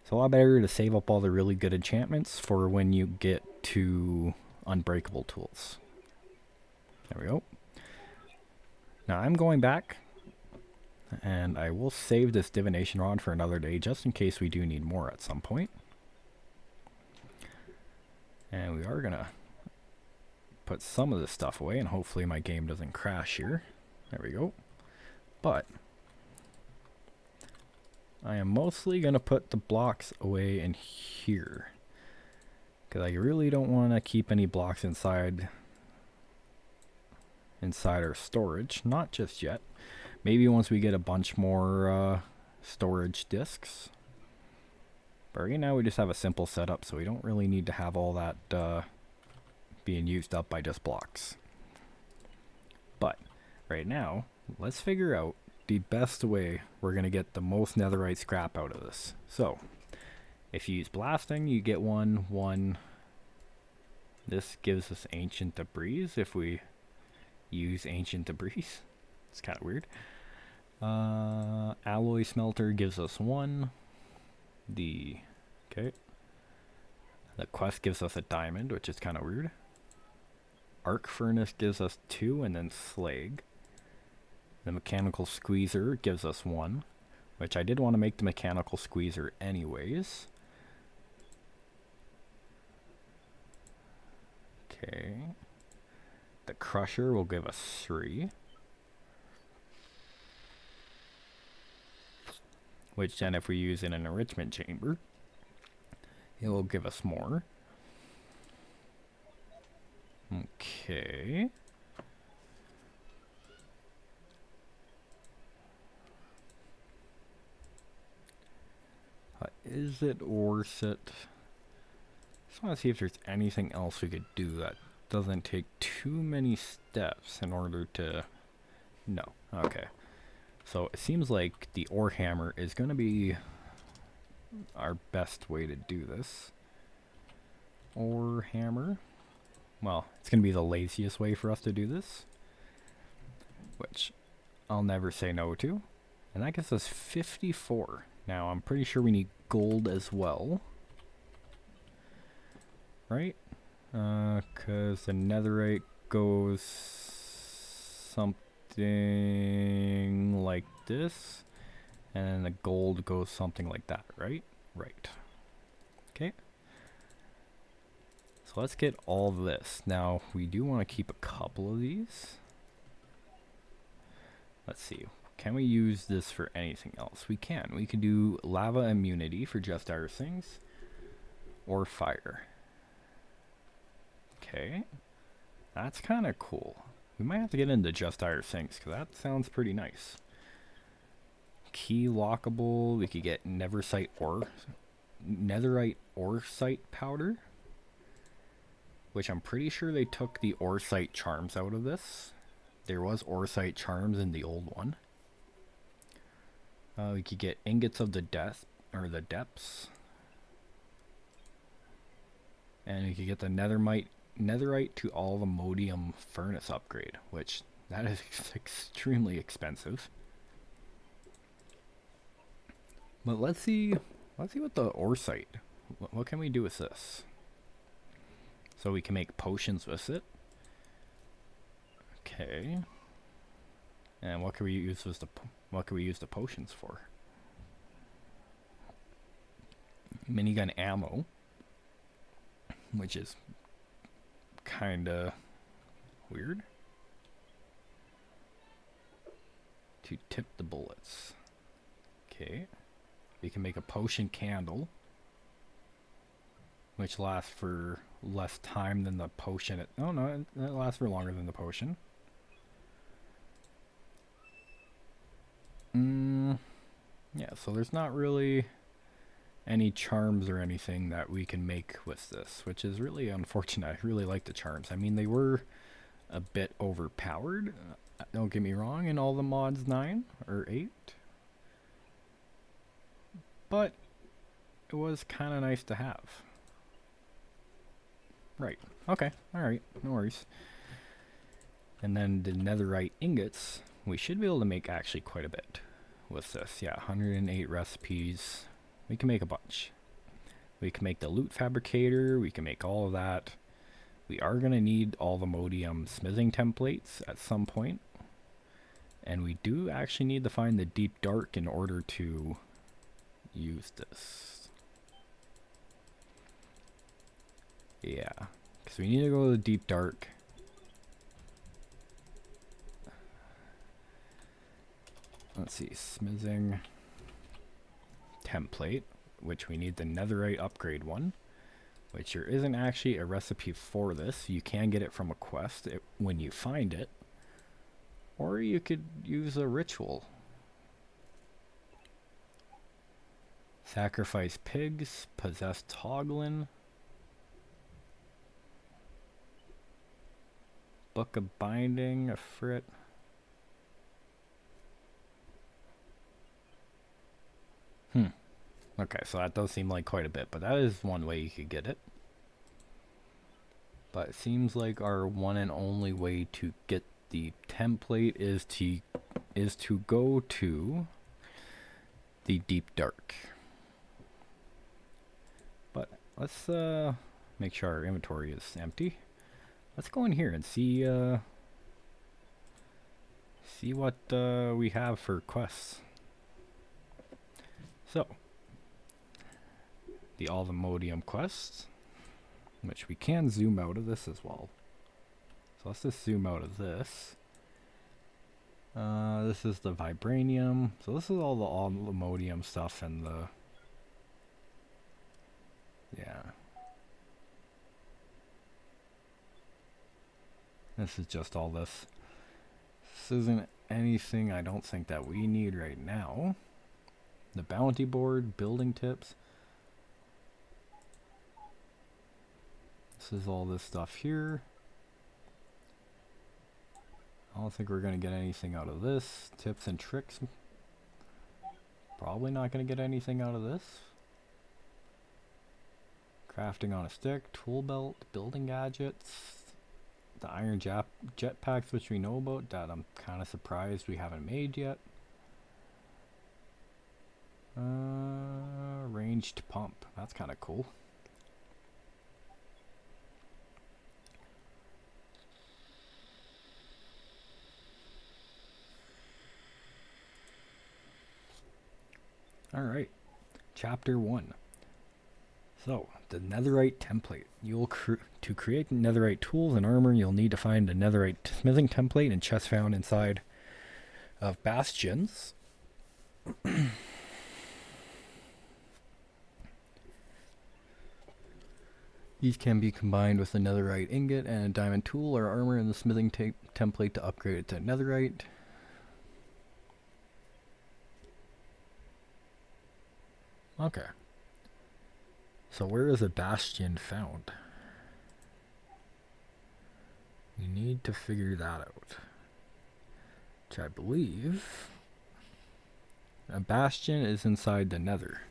S1: it's a lot better to save up all the really good enchantments for when you get to unbreakable tools. There we go. Now I'm going back and I will save this divination rod for another day just in case we do need more at some point. And we are going to put some of this stuff away, and hopefully my game doesn't crash here. There we go. But I am mostly going to put the blocks away in here, because I really don't want to keep any blocks inside our storage. Not just yet. Maybe once we get a bunch more storage discs. But right now we just have a simple setup, so we don't really need to have all that being used up by just blocks. But right now, let's figure out the best way we're going to get the most netherite scrap out of this. So, if you use blasting, you get one. This gives us ancient debris if we use ancient debris. It's kind of weird. Alloy smelter gives us 1. The quest gives us a diamond, which is kind of weird. Arc furnace gives us 2, and then slag. The mechanical squeezer gives us 1, which I did want to make the mechanical squeezer anyways. Okay. The crusher will give us 3. Which then if we use in an enrichment chamber, it will give us more. Okay. Is it worth it? Just want to see if there's anything else we could do that doesn't take too many steps in order to... No. Okay. So it seems like the ore hammer is going to be our best way to do this. Ore hammer. Well, it's going to be the laziest way for us to do this, which I'll never say no to. And that gets us 54. Now, I'm pretty sure we need gold as well. Right? Because the netherite goes something like this. And then the gold goes something like that, right? Right. Okay. So let's get all this. Now, we do want to keep a couple of these. Let's see. Can we use this for anything else? We can. We can do lava immunity for just our things. Or fire. Okay. That's kind of cool. We might have to get into just our things, because that sounds pretty nice. Key lockable. We could get netherite ore site powder. Which I'm pretty sure they took the ore site charms out of this. There was ore site charms in the old one. We could get ingots of the depths. And we could get the netherite to all the modium furnace upgrade, which that is extremely expensive. But let's see what the ore site. What can we do with this? So we can make potions with it. Okay. And what can we use the potions for? Minigun ammo, which is kinda weird. To tip the bullets. Okay. We can make a potion candle, which lasts for less time than the potion. Oh no, it lasts for longer than the potion. Yeah, so there's not really any charms or anything that we can make with this, which is really unfortunate. I really like the charms. I mean, they were a bit overpowered, don't get me wrong, in all the mods 9 or 8. But it was kind of nice to have. Right. Okay. Alright. No worries. And then the netherite ingots, we should be able to make actually quite a bit with this. Yeah, 108 recipes. We can make a bunch. We can make the loot fabricator. We can make all of that. We are going to need all the modium smithing templates at some point. And we do actually need to find the deep dark in order to use this. Yeah, because we need to go to the deep dark. Let's see, smithing template, which we need the netherite upgrade one, which there isn't actually a recipe for this. You can get it from a quest when you find it, or you could use a ritual. Sacrifice pigs, possess Toglin, Book of Binding, a Frit. Okay, so that does seem like quite a bit, but that is one way you could get it. But it seems like our one and only way to get the template is to go to the Deep Dark. But let's make sure our inventory is empty. Let's go in here and see what we have for quests. So, the Alvimodium quest, which we can zoom out of this as well. So let's just zoom out of this. This is the Vibranium. So this is all the Alvimodium stuff and the... Yeah. This is just all this. This isn't anything I don't think that we need right now. The bounty board, building tips. This is all this stuff here. I don't think we're going to get anything out of this. Tips and tricks. Probably not going to get anything out of this. Crafting on a stick, tool belt, building gadgets. The iron jetpacks, which we know about, that I'm kind of surprised we haven't made yet. Ranged pump. That's kind of cool. Alright, Chapter 1. So, the Netherite template. To create Netherite tools and armor, you'll need to find a Netherite smithing template and chests found inside of bastions. These can be combined with a Netherite ingot and a diamond tool or armor in the smithing template to upgrade it to Netherite. Okay. So where is a bastion found? We need to figure that out. Which I believe a bastion is inside the Nether.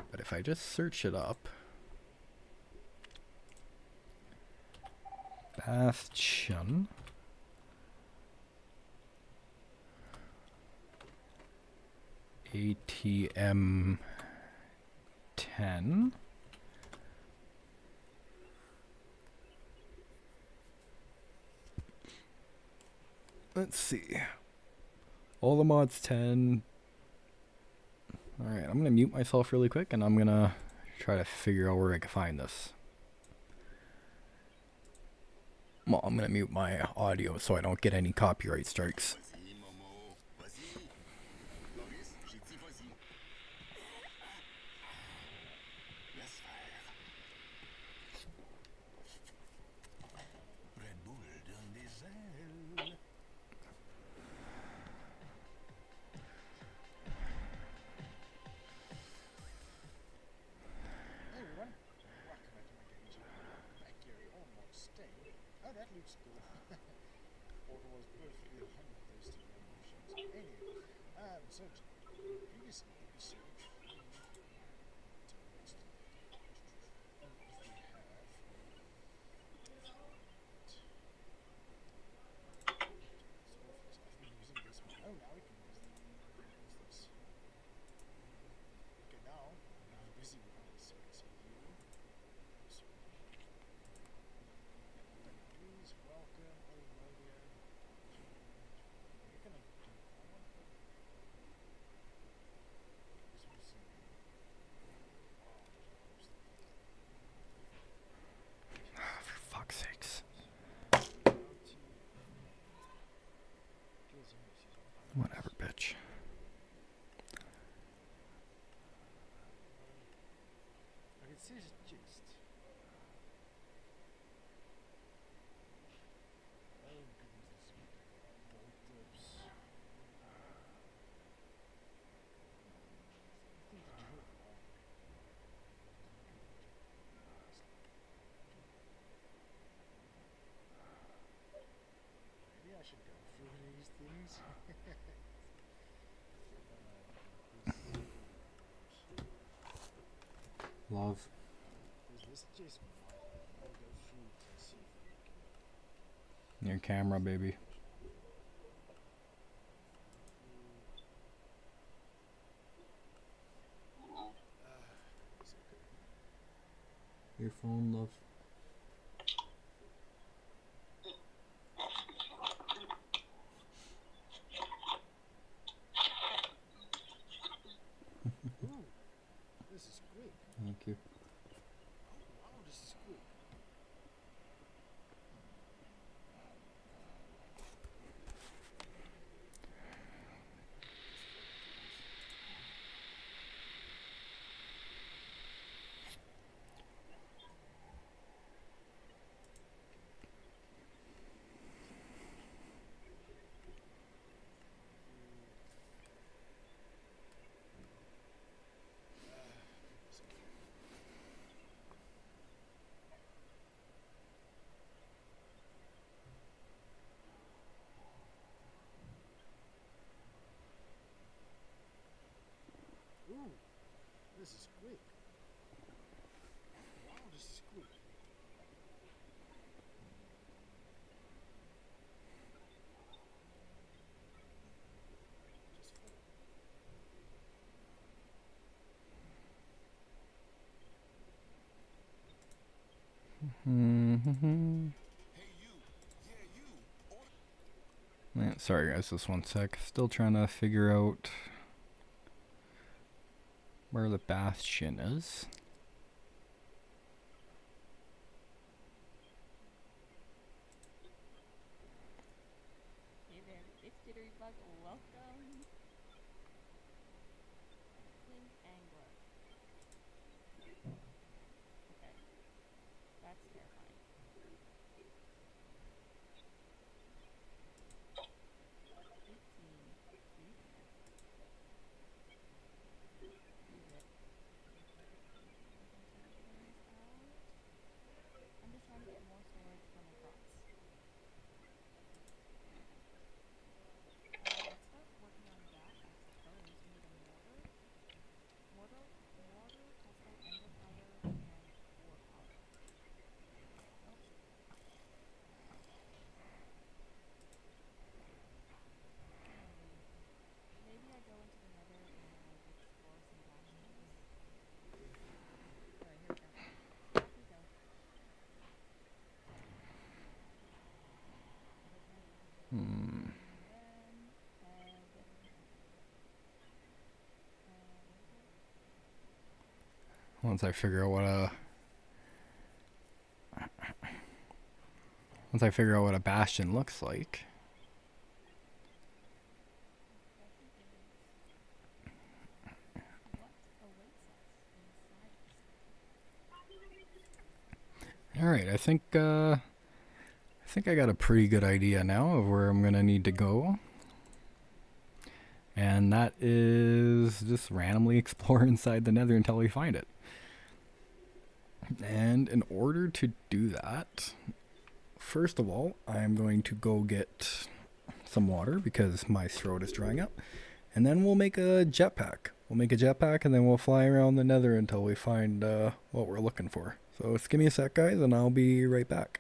S1: But if I just search it up, bastion, ATM 10. Let's see. All the mods 10. Alright, I'm going to mute myself really quick and I'm going to try to figure out where I can find this. Well, I'm going to mute my audio so I don't get any copyright strikes. Whatever, bitch. Love. Your camera, baby. Your phone, love. Thank you. Mm-hmm. Man, sorry guys, just one sec. Still trying to figure out where the bastion is.
S2: Hey there, it's Jitterybug. Welcome. Twin Angler. Okay, that's terrifying. 18. Be there. Use it. Intelligence out. I'm just trying to get more storage for my crops. Let's start working on that, I suppose. We need a mortar. Mortar, pestle, ender powder, and ore powder. Nope. Alrighty. Maybe I go into the nether and explore some bastions. Alright, here we go. Off we go.
S1: Hmm.
S2: And then head. Where is it?
S1: Once I figure out what a bastion looks like.
S2: The question is, what awaits us inside this thing?
S1: All right, I think I got a pretty good idea now of where I'm gonna need to go. And that is just randomly explore inside the nether until we find it. And in order to do that, first of all, I'm going to go get some water because my throat is drying up. And then we'll make a jetpack. We'll make a jetpack and then we'll fly around the nether until we find what we're looking for. So just give me a sec, guys, and I'll be right back.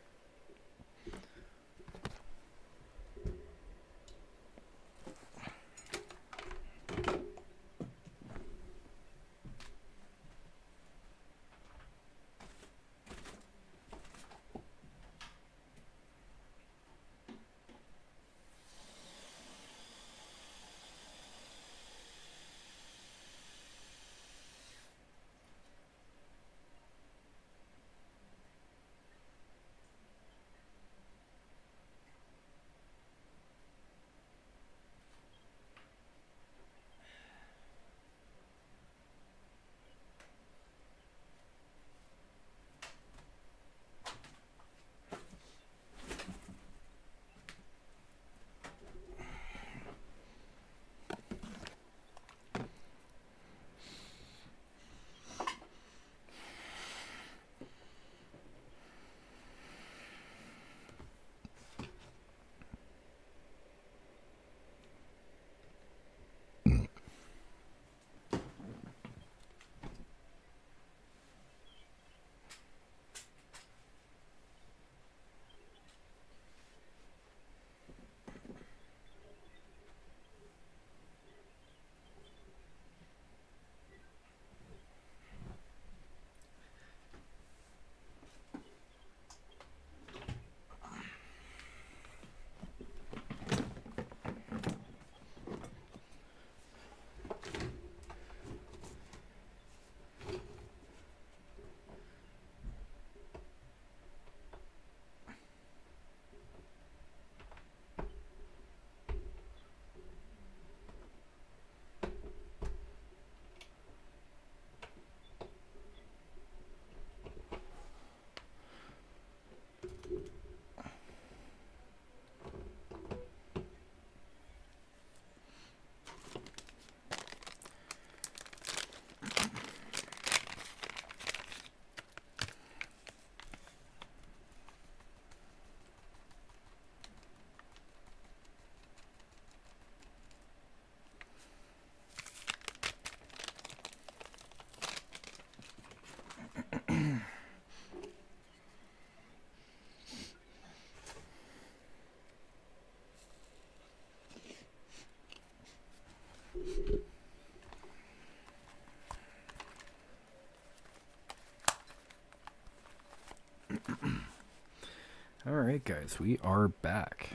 S1: Alright guys, we are back.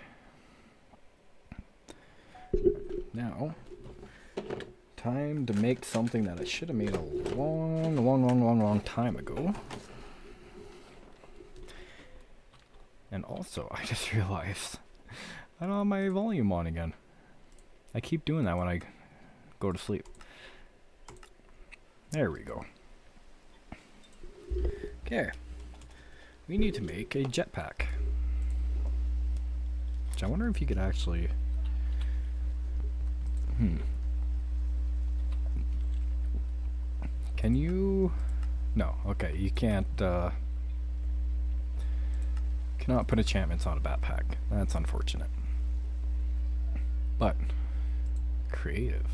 S1: Now, time to make something that I should have made a long time ago. And also, I just realized I don't have my volume on again. I keep doing that when I go to sleep. There we go. Okay. We need to make a jetpack. Which I wonder if you could actually... Can you... No, okay, you can't, cannot put enchantments on a backpack. That's unfortunate. But, creative.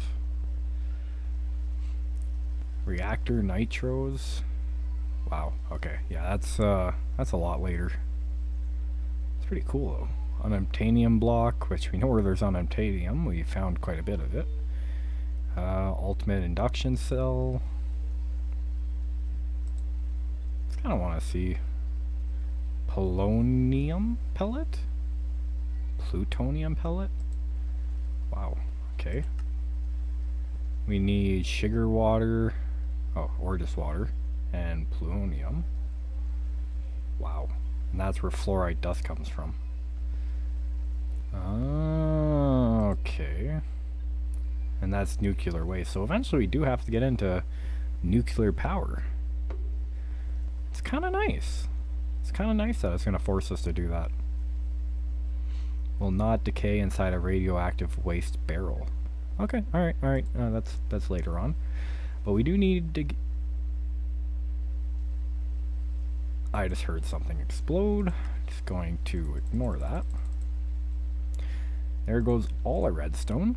S1: Reactor nitros. Wow, okay, yeah, that's a lot later. It's pretty cool though. Unobtainium block, which we know where there's unobtainium. We found quite a bit of it. Ultimate induction cell. I kind of want to see polonium pellet? Plutonium pellet? Wow, okay. We need sugar water. Oh, or just water. And plutonium. Wow. And that's where fluoride dust comes from. Okay. And that's nuclear waste. So eventually we do have to get into nuclear power. It's kind of nice. It's kind of nice that it's going to force us to do that. Will not decay inside a radioactive waste barrel. Okay, alright. That's later on. But we do need to... I just heard something explode. Just going to ignore that. There goes all our redstone.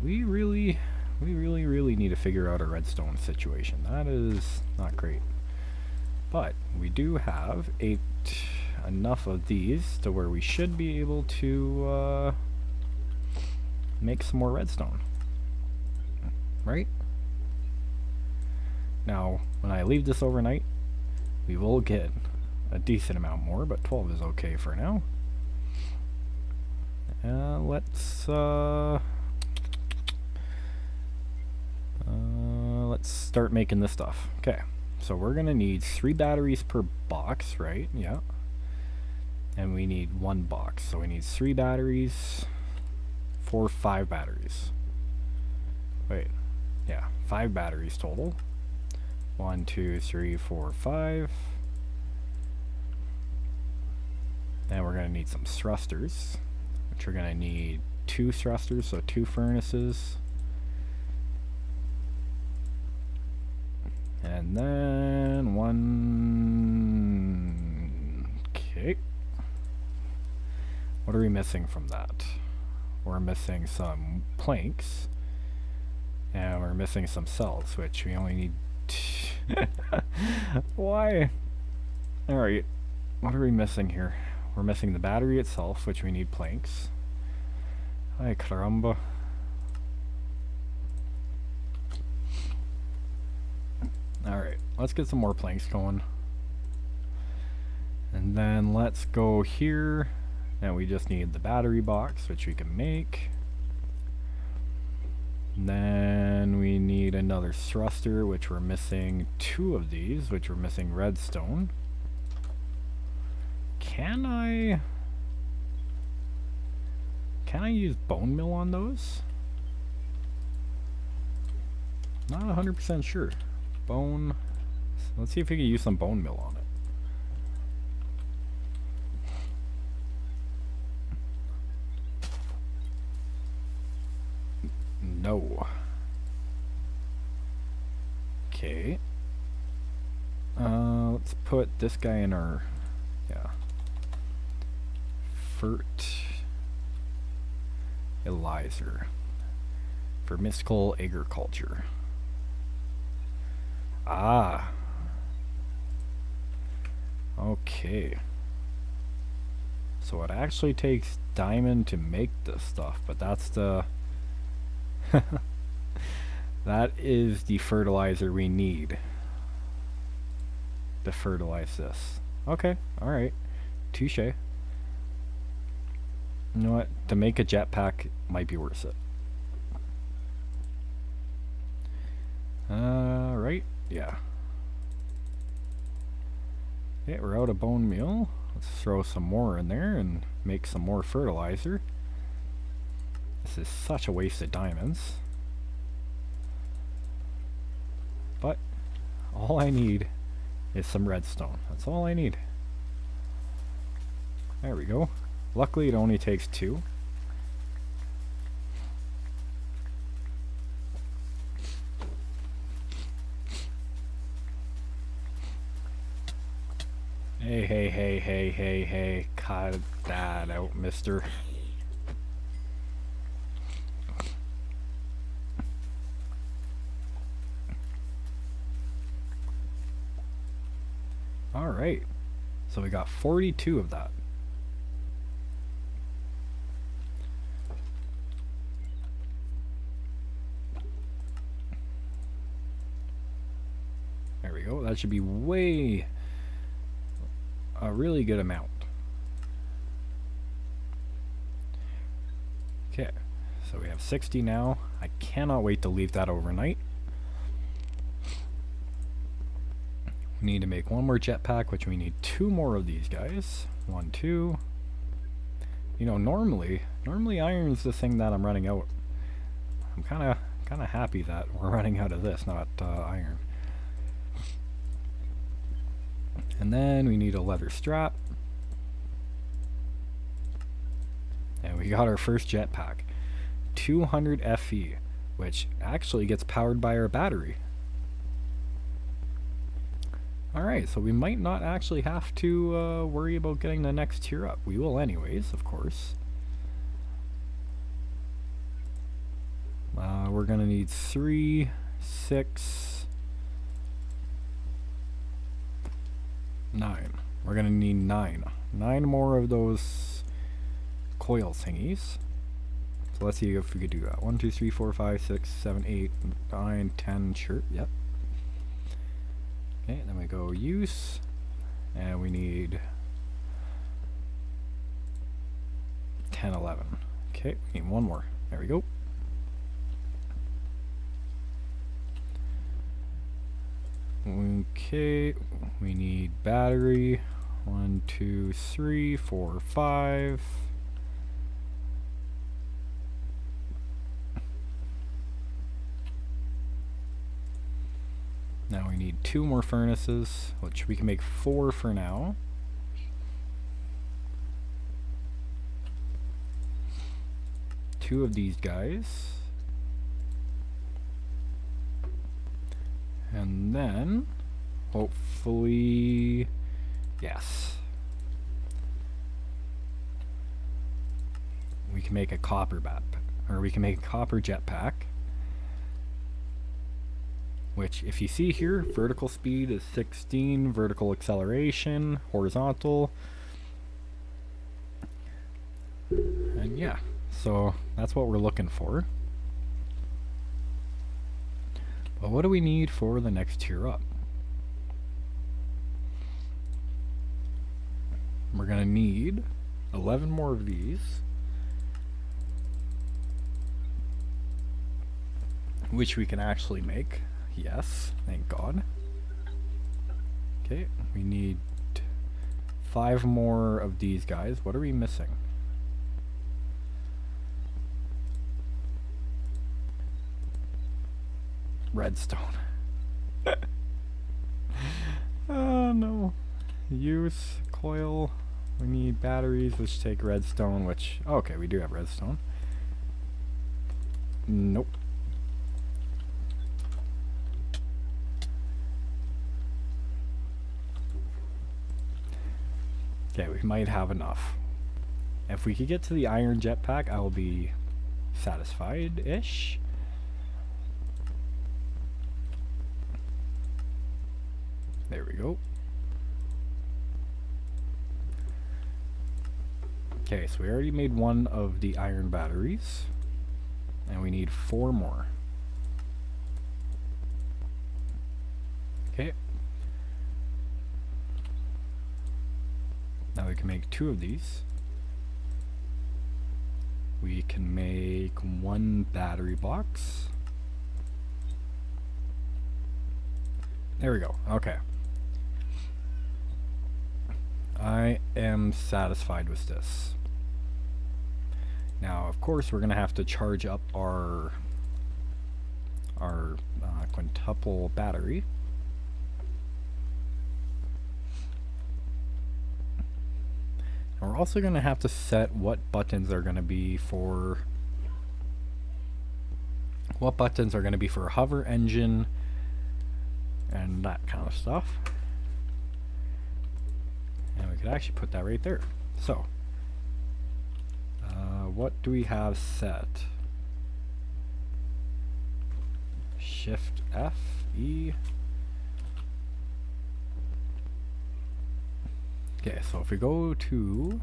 S1: We really need to figure out a redstone situation. That is not great. But we do have enough of these to where we should be able to make some more redstone. Right? Now, when I leave this overnight, we will get a decent amount more, but 12 is okay for now. Let's start making this stuff. Okay, so we're gonna need 3 batteries per box, right? Yeah. And we need 1 box, so we need 3 batteries for 5 batteries. Wait, yeah, 5 batteries total. 1, 2, 3, 4, 5. And we're gonna need some thrusters, which we're gonna need 2 thrusters, so 2 furnaces. And then 1... Okay. What are we missing from that? We're missing some planks. And we're missing some cells, which we only need... Why? Alright. What are we missing here? We're missing the battery itself, which we need planks. Ay caramba. Alright, let's get some more planks going. And then let's go here. And we just need the battery box, which we can make. And then we need another thruster, which we're missing 2 of these, which we're missing redstone. Can I use bone meal on those? Not 100% sure. Bone. Let's see if we can use some bone meal on it. No. Okay. Let's put this guy in our... Yeah. Fertilizer. For mystical agriculture. Ah. Okay. So it actually takes diamond to make this stuff, but that's the... that is the fertilizer we need to fertilize this. Okay, alright. Touche. You know what? To make a jetpack might be worth it. Right? Yeah. Okay, we're out of bone meal. Let's throw some more in there and make some more fertilizer. This is such a waste of diamonds. But all I need is some redstone. That's all I need. There we go. Luckily it only takes 2. Hey. Cut that out, mister. Alright. So we got 42 of that. There we go. That should be way a really good amount. Okay, so we have 60 now. I cannot wait to leave that overnight. We need to make one more jetpack, which we need 2 more of these guys. 1, 2. You know, normally iron's the thing that I'm running out. I'm kind of happy that we're running out of this, not iron. And then we need a leather strap. And we got our first jetpack. 200 FE, which actually gets powered by our battery. Alright, so we might not actually have to worry about getting the next tier up. We will anyways, of course. We're going to need 3, 6, 9. We're going to need 9. 9 more of those coil thingies. So let's see if we could do that. 1, 2, 3, 4, 5, 6, 7, 8, 9, 10. Sure, yep. Okay, then we go use. And we need 10, 11. Okay, we need 1 more. There we go. Okay, we need battery. 1, 2, 3, 4, 5. Now we need 2 more furnaces, which we can make 4 for now. Two of these guys. And then, hopefully, yes. We can make a copper or we can make a copper jetpack. Which, if you see here, vertical speed is 16, vertical acceleration, horizontal. And yeah, so that's what we're looking for. But what do we need for the next tier up? We're going to need 11 more of these. Which we can actually make. Yes, thank God. Okay, we need 5 more of these guys. What are we missing? Redstone. Oh no. Use coil. We need batteries, which take redstone, which... okay, we do have redstone. Nope. Okay, we might have enough. If we could get to the iron jetpack, I will be satisfied-ish. There we go. Okay, so we already made 1 of the iron batteries. And we need 4 more. Okay. Now we can make 2 of these. We can make 1 battery box. There we go. Okay. I am satisfied with this. Now, of course, we're going to have to charge up our quintuple battery. And we're also going to have to set what buttons are going to be for hover engine and that kind of stuff. And we could actually put that right there. So, what do we have set? Shift F, E. Okay, so if we go to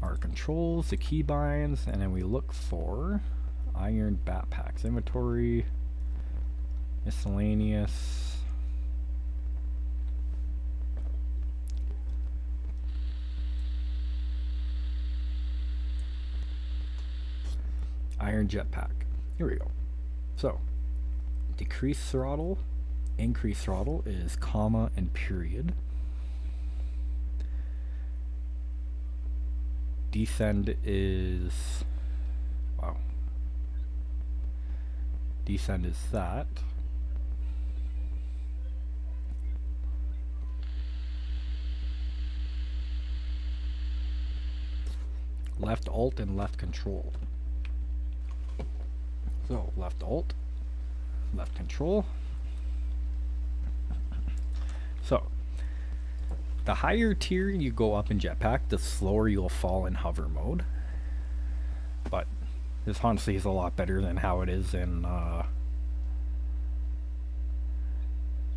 S1: our controls, the keybinds, and then we look for iron backpacks, inventory, miscellaneous. Iron jetpack. Here we go. So, decrease throttle, increase throttle is comma and period. Descend is, wow. Descend is that. Left alt and left control. So left alt, left control. So the higher tier you go up in jetpack, the slower you'll fall in hover mode. But this honestly is a lot better than how it is in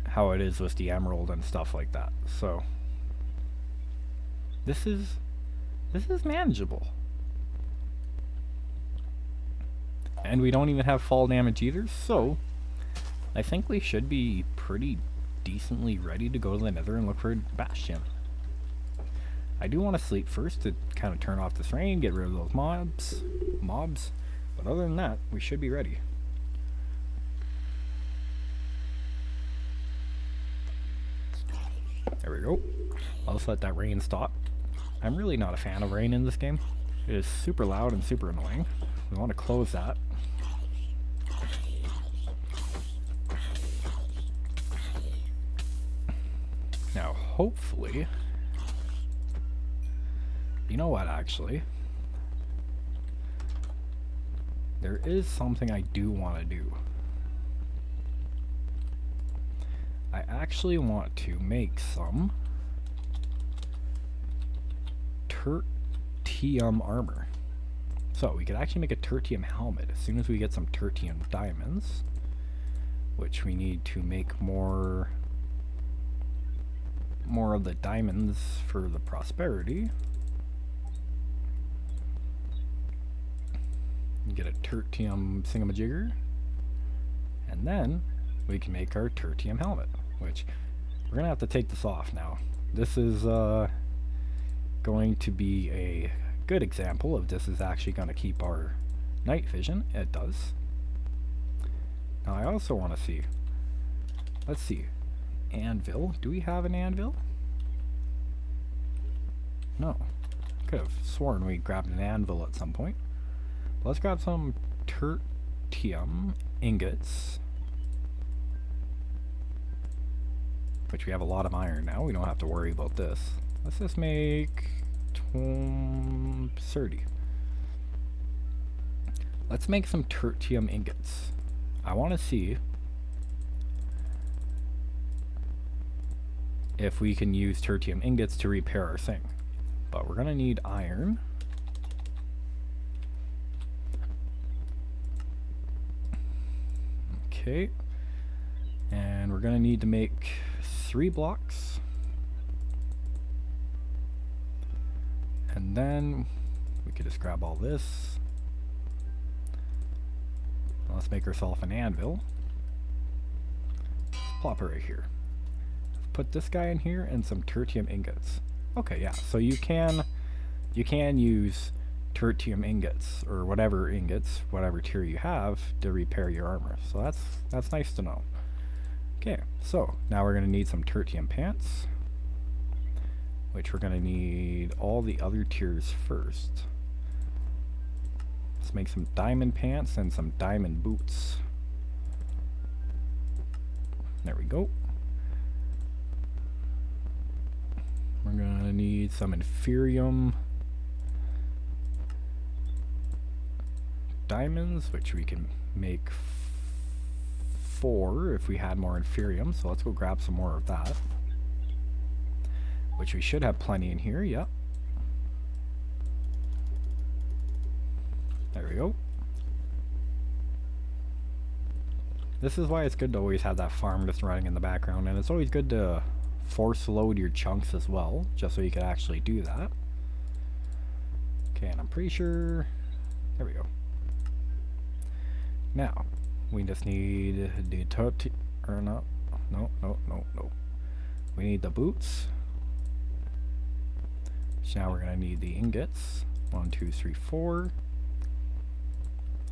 S1: how it is with the emerald and stuff like that. So this is manageable. And we don't even have fall damage either, so I think we should be pretty decently ready to go to the nether and look for Bastion. I do want to sleep first to kind of turn off this rain, get rid of those mobs, but other than that, we should be ready. There we go. I'll just let that rain stop. I'm really not a fan of rain in this game. It is super loud and super annoying. We want to close that. Now, hopefully, you know what, actually, there is something I do want to do. I actually want to make some tertium armor. So we could actually make a tertium helmet as soon as we get some tertium diamonds, which we need to make more of the diamonds for the prosperity. Get a tertium thingamajigger, and then we can make our tertium helmet, which we're gonna have to take this off now. This is going to be a good example of this is actually going to keep our night vision. It does. Now I also want to see, let's see, anvil. Do we have an anvil? No. Could have sworn we grabbed an anvil at some point. But let's grab some tertium ingots, which we have a lot of iron now. We don't have to worry about this. Let's just make 30. Let's make some tertium ingots. I want to see if we can use tertium ingots to repair our thing. But we're going to need iron. Okay. And we're going to need to make 3 blocks. And then we could just grab all this. Let's make ourselves an anvil. Plop it right here. Put this guy in here and some tertium ingots. Okay, yeah. So you can use tertium ingots or whatever ingots, whatever tier you have, to repair your armor. So that's nice to know. Okay, so now we're gonna need some tertium pants, which we're gonna need all the other tiers first. Let's make some diamond pants and some diamond boots. There we go. We're gonna need some inferium diamonds, which we can make 4 if we had more inferium. So let's go grab some more of that, which we should have plenty in here. Yep. There we go. This is why it's good to always have that farm just running in the background, and it's always good to force load your chunks as well, just so you can actually do that. Okay, and I'm pretty sure... There we go. Now, we just need the or no. We need the boots. So now we're gonna need the ingots. 1, 2, 3, 4.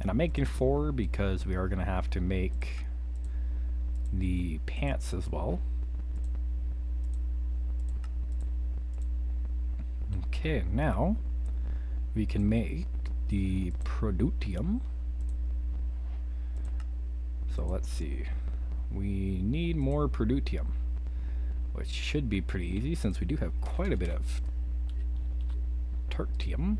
S1: And I'm making 4 because we are gonna have to make the pants as well. Okay, now we can make the produtium. So let's see. We need more produtium, which should be pretty easy since we do have quite a bit of tertium.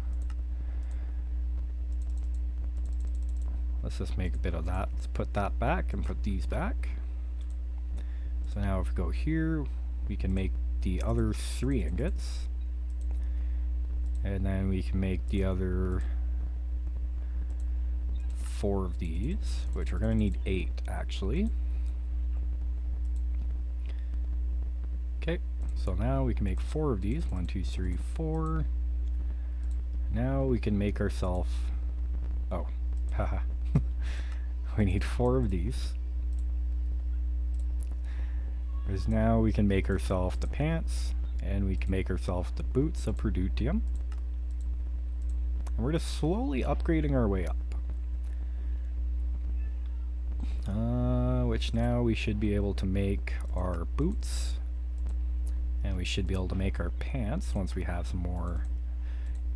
S1: Let's just make a bit of that. Let's put that back and put these back. So now if we go here, we can make the other 3 ingots. And then we can make the other 4 of these, which we're going to need 8 actually. Okay, so now we can make 4 of these. 1, 2, 3, 4. Now we can make ourselves... Oh, haha. We need 4 of these. Because now we can make ourselves the pants, and we can make ourselves the boots of produtium. And we're just slowly upgrading our way up. Which now we should be able to make our boots, and we should be able to make our pants once we have some more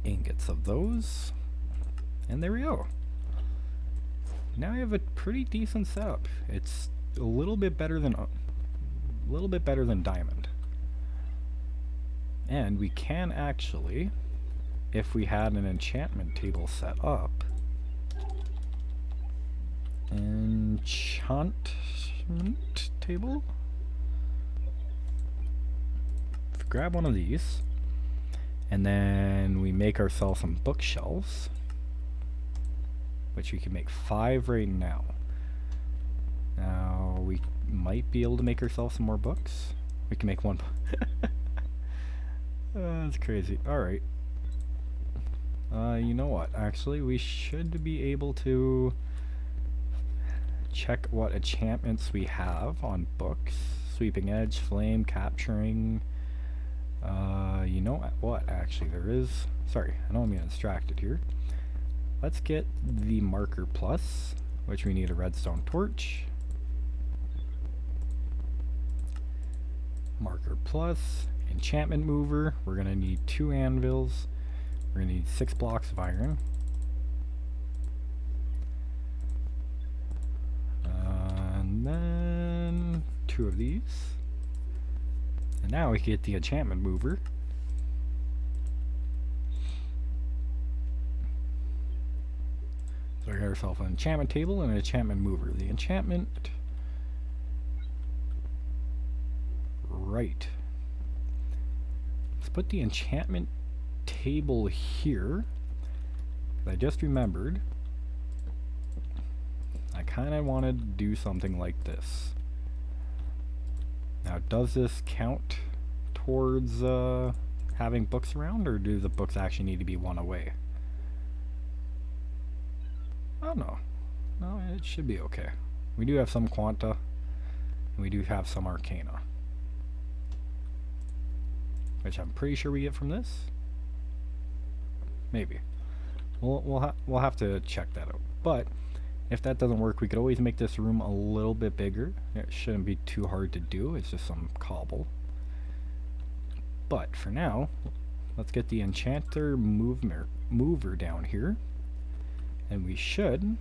S1: ingots of those. And there we go. Now we have a pretty decent setup. It's a little bit better than diamond. And we can actually, if we had an enchantment table set up, enchantment table? Grab one of these, and then we make ourselves some bookshelves, which we can make 5 right now. Now we might be able to make ourselves some more books. We can make 1. That's crazy. Alright. You know what? Actually, we should be able to check what enchantments we have on books. Sweeping Edge, Flame, Capturing. You know what? Actually, there is... Sorry, I know I'm getting distracted here. Let's get the Marker Plus, which we need a redstone torch. Marker Plus, Enchantment Mover. We're going to need 2 anvils. We're going to need 6 blocks of iron. And then 2 of these. And now we get the Enchantment Mover. So we got ourselves an enchantment table and an enchantment mover. The enchantment... Right. Let's put the enchantment table here. I just remembered I kind of wanted to do something like this. Now, does this count towards having books around, or do the books actually need to be 1 away? Oh no. No, it should be okay. We do have some Quanta, and we do have some Arcana. which I'm pretty sure we get from this. Maybe. We'll have to check that out. But if that doesn't work, we could always make this room a little bit bigger. It shouldn't be too hard to do. It's just some cobble. But for now, let's get the enchanter mover down here. And we should...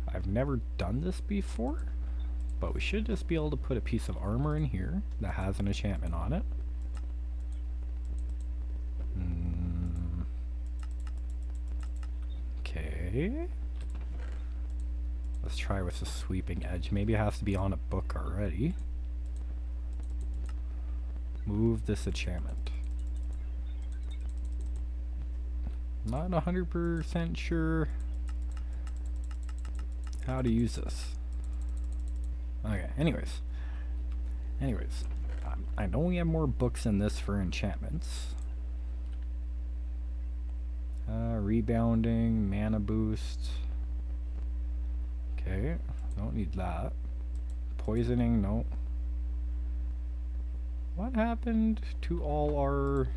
S1: I've never done this before, but we should just be able to put a piece of armor in here that has an enchantment on it. Okay. Let's try with the sweeping edge. Maybe it has to be on a book already. Move this enchantment. Not 100% sure how to use this. Okay, anyways. I know we have more books in this for enchantments. Rebounding, mana boost. Okay, don't need that. Poisoning, no. What happened to all our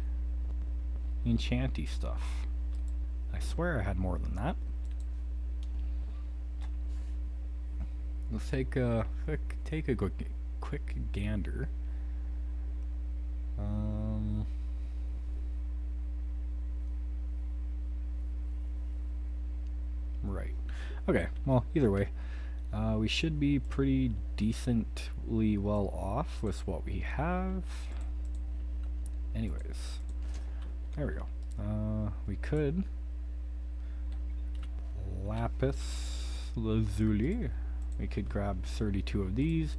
S1: enchanty stuff? I swear I had more than that. Let's take a quick gander. Right. Okay, well, either way, we should be pretty decently well off with what we have. Anyways, there we go. We could lapis lazuli. We could grab 32 of these,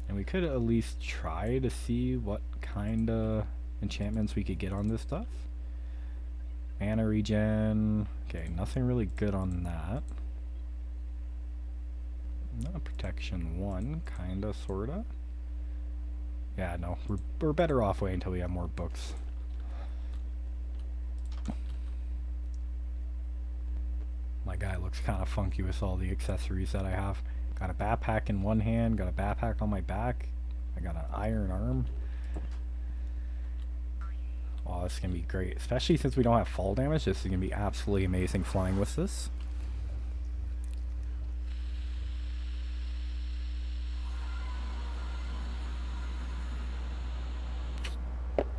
S1: and we could at least try to see what kind of enchantments we could get on this stuff. Mana regen. Okay, nothing really good on that. Protection 1, kinda, sorta. Yeah, no, we're better off waiting until we have more books. My guy looks kind of funky with all the accessories that I have. Got a backpack in one hand, got a backpack on my back. I got an iron arm. Oh, this is going to be great. Especially since we don't have fall damage. This is going to be absolutely amazing flying with this.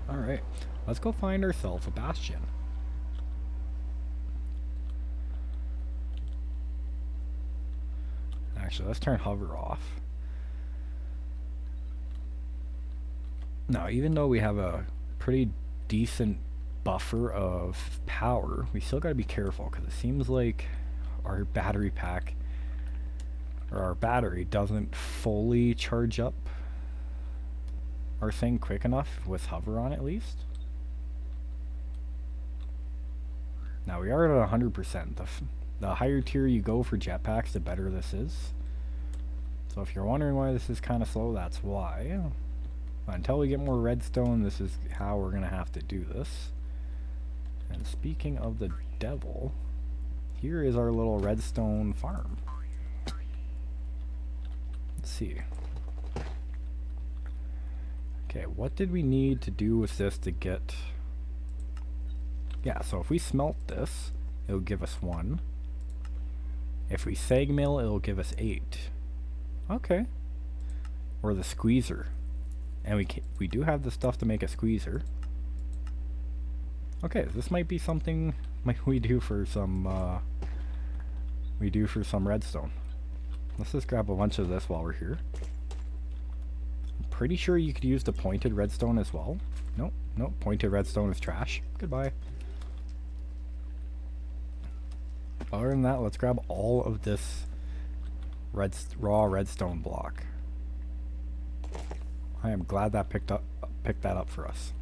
S1: Alright, let's go find ourselves a bastion. Actually, let's turn hover off. Now, even though we have a pretty decent buffer of power, we still gotta be careful because it seems like our battery pack or our battery doesn't fully charge up our thing quick enough with hover on, at least. Now we are at 100%. The higher tier you go for jetpacks, the better this is. So if you're wondering why this is kind of slow, that's why. Until we get more redstone, this is how we're going to have to do this. And speaking of the devil, here is our little redstone farm. Let's see. Okay, what did we need to do with this to get... Yeah, so if we smelt this, it'll give us 1. If we sag mill, it'll give us 8. Okay. Or the squeezer. And we do have the stuff to make a squeezer. Okay, this might be something we do for some redstone. Let's just grab a bunch of this while we're here. I'm pretty sure you could use the pointed redstone as well. Nope, nope, pointed redstone is trash. Goodbye. Other than that, let's grab all of this raw redstone block. I am glad that picked that up for us.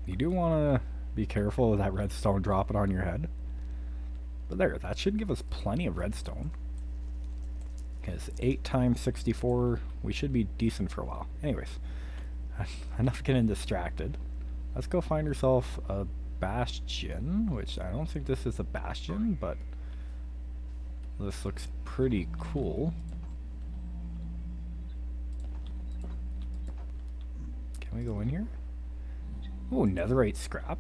S1: You do want to be careful of that redstone dropping on your head. But there, that should give us plenty of redstone. Because 8 times 64, we should be decent for a while. Anyways, enough getting distracted. Let's go find ourselves a bastion, which I don't think this is a bastion, but this looks pretty cool. Can we go in here? Oh, netherite scrap.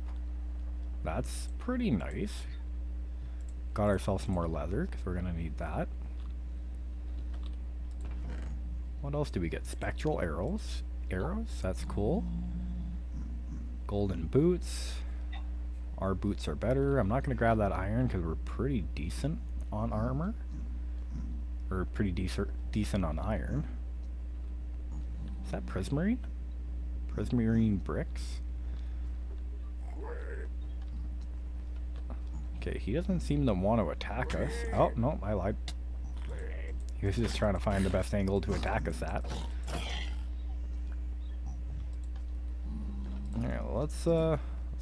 S1: That's pretty nice. Got ourselves some more leather, because we're going to need that. What else do we get? Spectral arrows. Arrows? That's cool. Golden boots. Our boots are better. I'm not going to grab that iron, because we're pretty decent on armor. Or pretty decent on iron. Is that prismarine? Prismarine bricks? Okay, he doesn't seem to want to attack us. Oh, no, I lied. He was just trying to find the best angle to attack us at. Alright, well, let's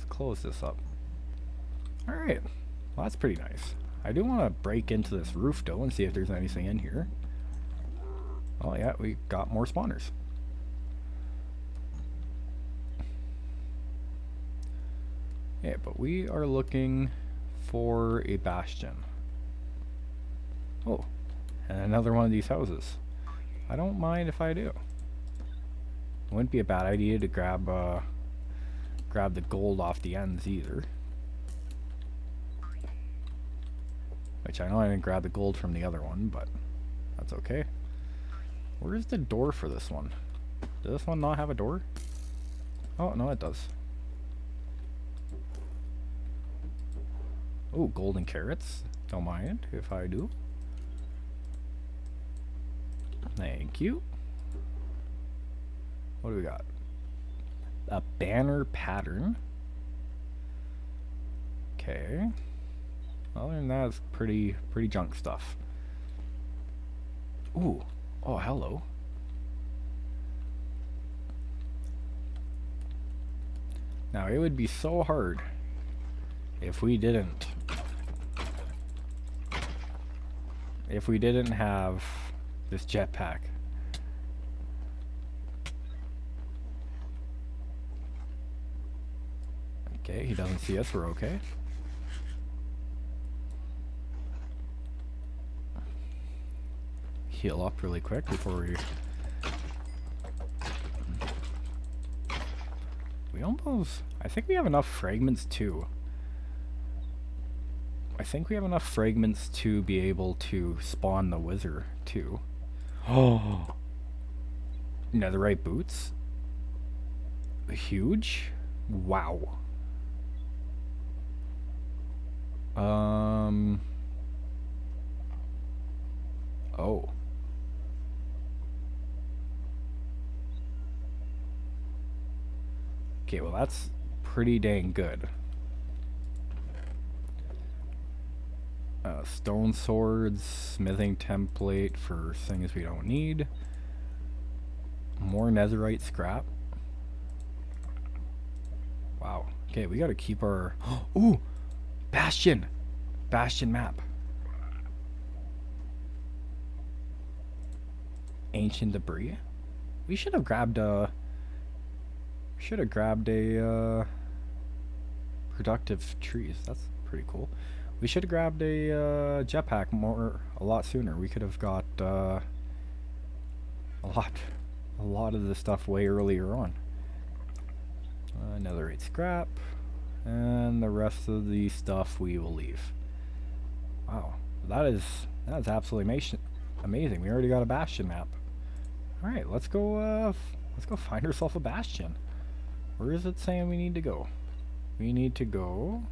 S1: close this up. Alright, well, that's pretty nice. I do want to break into this roof, though, and see if there's anything in here. Oh, yeah, we got more spawners. Yeah, but we are looking for a bastion. Oh, and another one of these houses. I don't mind if I do. It wouldn't be a bad idea to grab the gold off the ends either. Which I know I didn't grab the gold from the other one, but that's okay. Where's the door for this one? Does this one not have a door? Oh, no, it does. Oh, golden carrots. Don't mind if I do. Thank you. What do we got? A banner pattern. Okay. Other than that, it's pretty junk stuff. Ooh. Oh, hello. Now, it would be so hard if we didn't have this jetpack. Okay, he doesn't see us, we're okay. Heal up really quick before we almost... I think we have enough fragments too. I think we have enough fragments to be able to spawn the wither too. Oh, netherite boots. Huge. Wow. Oh. Okay, well that's pretty dang good. Stone swords, smithing template for things we don't need. More netherite scrap. Wow. Okay, we gotta keep our... Ooh! Bastion! Bastion map. Ancient debris. We should have grabbed a... productive trees. That's pretty cool. We should have grabbed a jetpack a lot sooner. We could have got a lot of the stuff way earlier on. Netherite scrap, and the rest of the stuff we will leave. Wow, that is absolutely amazing. We already got a bastion map. All right, let's go find ourselves a bastion. Where is it saying we need to go? We need to go.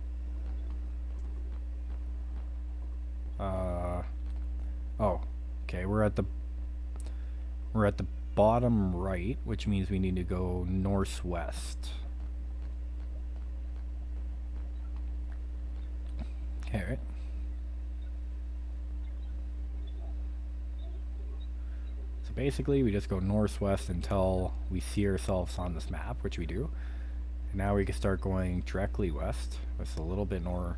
S1: Oh, okay. We're at the bottom right, which means we need to go northwest. Okay, right. So basically, we just go northwest until we see ourselves on this map, which we do. And now we can start going directly west, with a little bit north.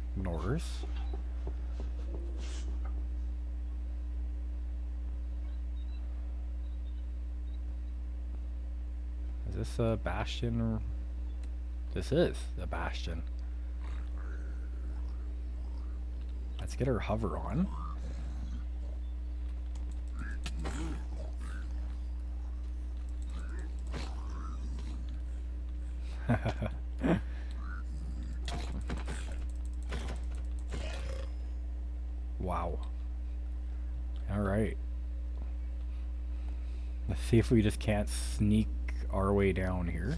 S1: Is this a bastion? Or this is a bastion. Let's get our hover on. Wow. Alright. Let's see if we just can't sneak our way down here.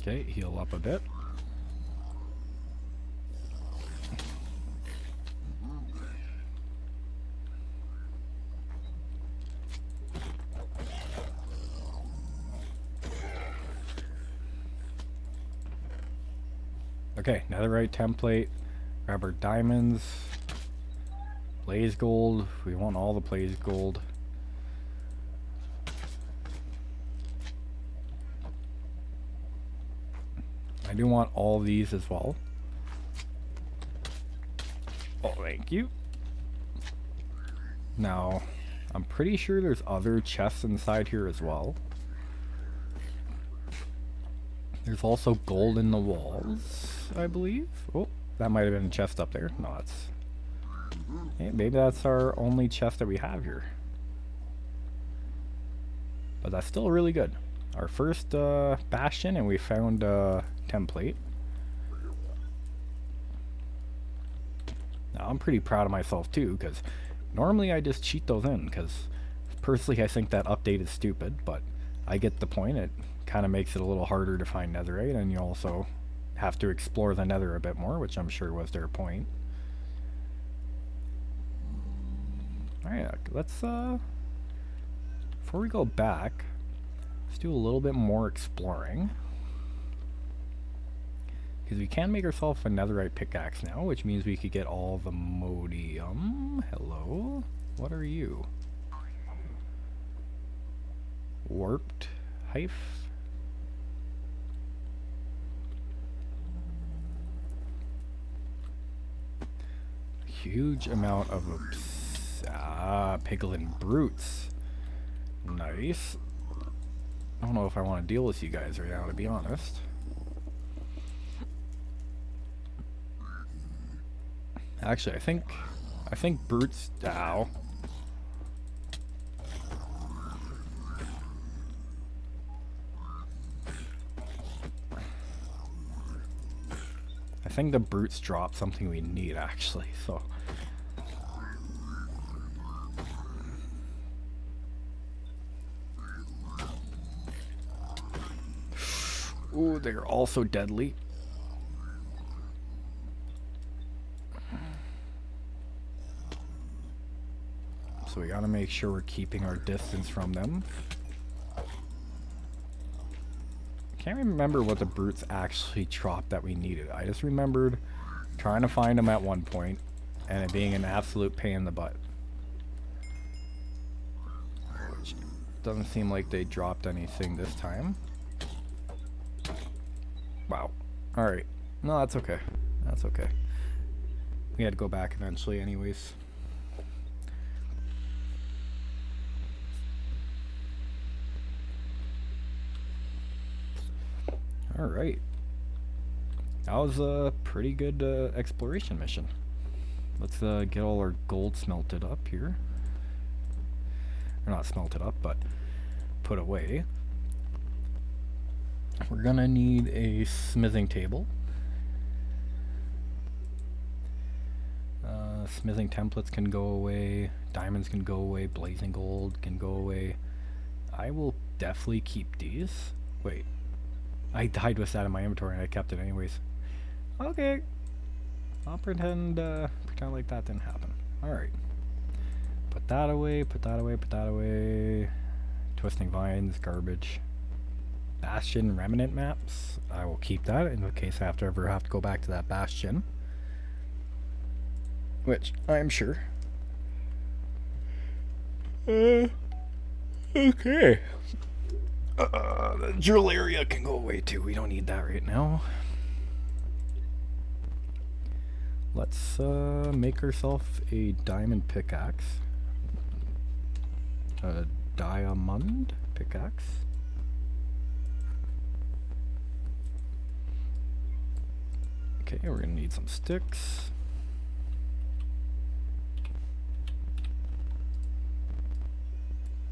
S1: Okay, heal up a bit. Okay, netherite template. Grab our diamonds. Blaze gold. We want all the blaze gold. I do want all these as well. Oh, thank you. Now, I'm pretty sure there's other chests inside here as well. There's also gold in the walls, I believe. Oh, that might have been a chest up there. No, that's... Hey, maybe that's our only chest that we have here. But that's still really good. Our first bastion, and we found a template. Now, I'm pretty proud of myself too, because normally I just cheat those in, because personally I think that update is stupid, but I get the point. It kind of makes it a little harder to find netherite, and you also have to explore the nether a bit more, which I'm sure was their point. Alright, let's before we go back, let's do a little bit more exploring. Because we can make ourselves a netherite pickaxe now, which means we could get all the modium. Hello? What are you? Warped hive? Huge amount of piglin brutes. Nice. I don't know if I want to deal with you guys right now, to be honest. Actually, I think brutes. Ow. I think the brutes drop something we need, actually. So. Ooh, they're also deadly. So we gotta make sure we're keeping our distance from them. Can't remember what the brutes actually dropped that we needed. I just remembered trying to find them at one point and it being an absolute pain in the butt. Which doesn't seem like they dropped anything this time. Wow. Alright. No, that's okay. That's okay. We had to go back eventually anyways. Alright. That was a pretty good exploration mission. Let's get all our gold smelted up here. Or not smelted up, but put away. We're gonna need a smithing table. Smithing templates can go away. Diamonds can go away. Blazing gold can go away. I will definitely keep these. Wait. I died with that in my inventory and I kept it anyways. Okay. I'll pretend like that didn't happen. Alright. Put that away, put that away, put that away. Twisting vines, garbage. Bastion remnant maps. I will keep that in case I ever have to go back to that bastion. Which, I'm sure. Okay. The drill area can go away too. We don't need that right now. Let's make ourselves a diamond pickaxe. A diamond pickaxe. Okay, we're gonna need some sticks.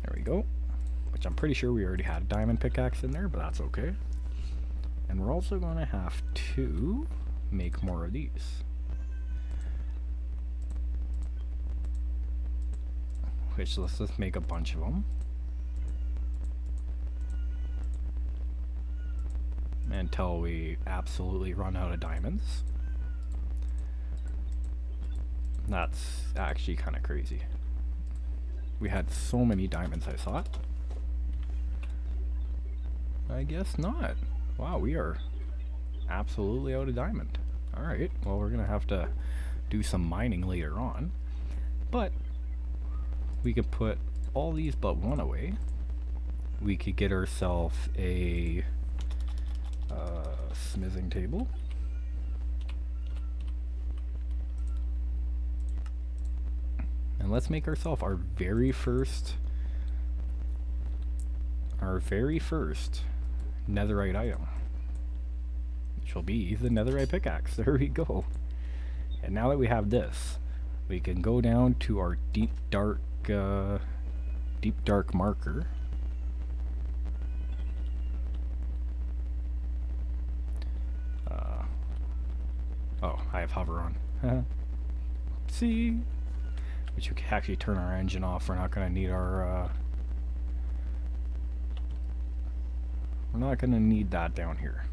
S1: There we go. Which I'm pretty sure we already had a diamond pickaxe in there, but that's okay. And we're also gonna have to make more of these. Which, let's just make a bunch of them. Until we absolutely run out of diamonds. That's actually kind of crazy. We had so many diamonds, I thought. I guess not. Wow, we are absolutely out of diamond. Alright, well, we're gonna have to do some mining later on. But we could put all these but one away. We could get ourselves a smithing table. And let's make ourselves our very first netherite item, which will be the netherite pickaxe. There we go. And now that we have this, we can go down to our deep dark marker. Oh, I have hover on. See, which we can actually turn our engine off. We're not going to need our we're not going to need that down here.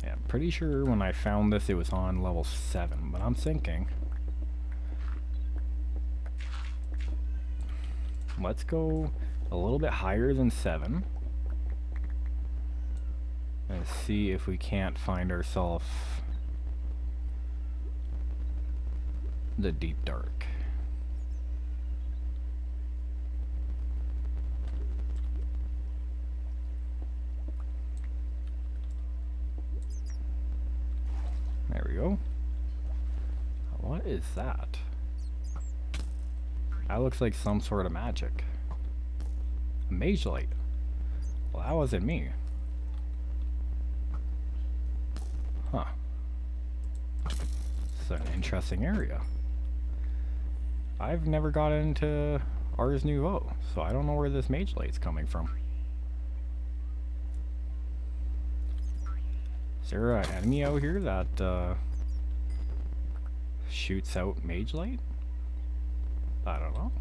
S1: Yeah, I'm pretty sure when I found this it was on level 7, but I'm thinking let's go a little bit higher than 7 and see if we can't find ourselves the deep dark. There we go. What is that? That looks like some sort of magic. A mage light. Well, that wasn't me. Huh. It's an interesting area. I've never got into Ars Nouveau, so I don't know where this mage light's coming from. Is there an enemy out here that shoots out mage light? I don't know.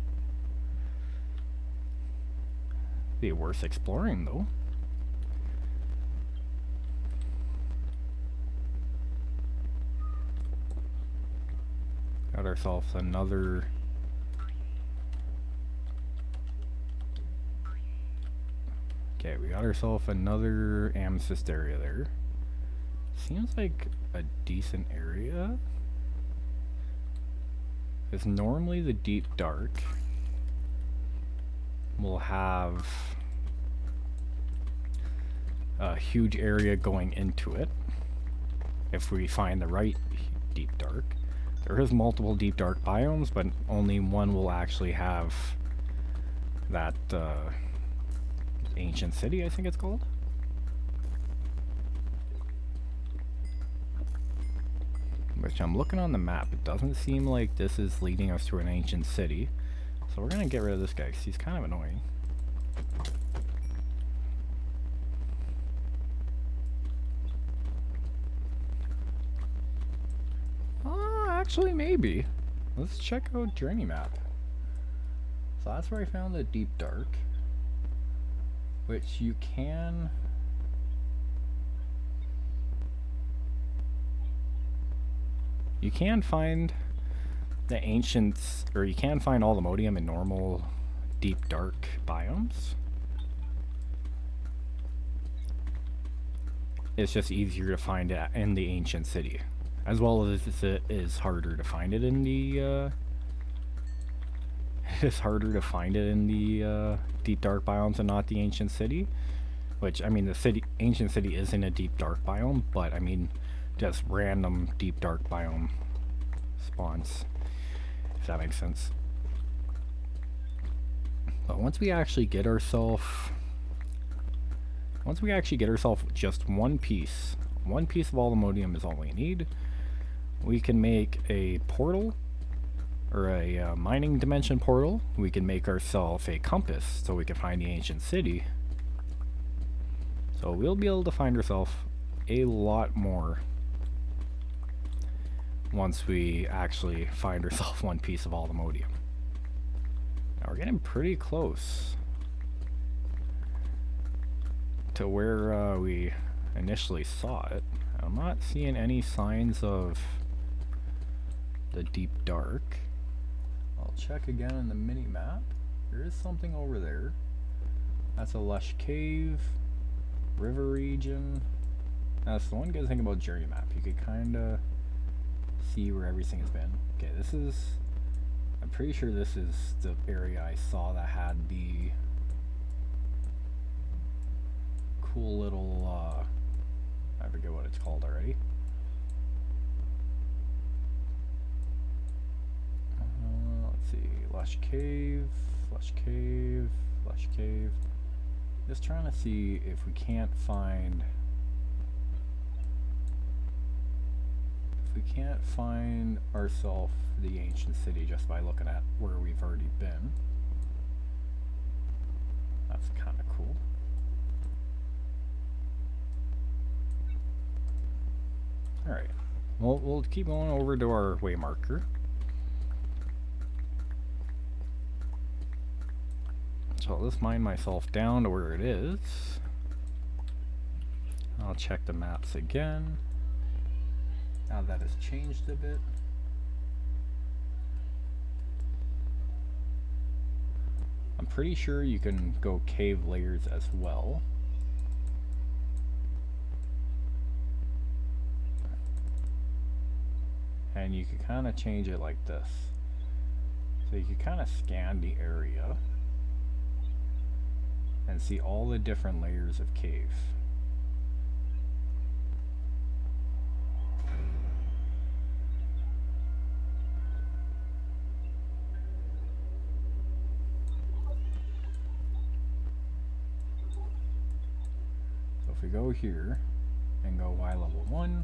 S1: Be worth exploring though. Got ourselves another okay, we got ourselves another amethyst area there. Seems like a decent area. Because normally the deep dark will have a huge area going into it if we find the right deep dark. There is multiple deep dark biomes, but only one will actually have that ancient city, I think it's called. Which I'm looking on the map, it doesn't seem like this is leading us to an ancient city. So we're gonna get rid of this guy because he's kind of annoying. Actually maybe. Let's check out journey map. So that's where I found the deep dark, which you can find the ancients, or you can find all the modium in normal deep dark biomes. It's just easier to find it in the ancient city, as well as it is harder to find it in the it's harder to find it in the deep dark biomes and not the ancient city. Which, I mean, the city, ancient city is in a deep dark biome, but I mean, just random deep dark biome spawns, if that makes sense. But once we actually get ourselves just one piece of aluminium is all we need. We can make a portal, or a mining dimension portal. We can make ourselves a compass so we can find the ancient city. So we'll be able to find ourselves a lot more once we actually find ourselves one piece of aluminium. Now we're getting pretty close to where we initially saw it. I'm not seeing any signs of the deep dark. I'll check again in the mini map. There is something over there. That's a lush cave, river region. That's the one good thing about journey map. You could kind of see where everything has been. Okay, this is, I'm pretty sure this is the area I saw that had the cool little, I forget what it's called already. Let's see, lush cave, lush cave, lush cave. Just trying to see if we can't find, ourselves the ancient city just by looking at where we've already been. That's kind of cool. Alright, well, we'll keep going over to our way marker. So I'll just mine myself down to where it is. I'll check the maps again. Now that has changed a bit. I'm pretty sure you can go cave layers as well. And you can kind of change it like this. So you can kind of scan the area and see all the different layers of cave. So if we go here and go Y level 1,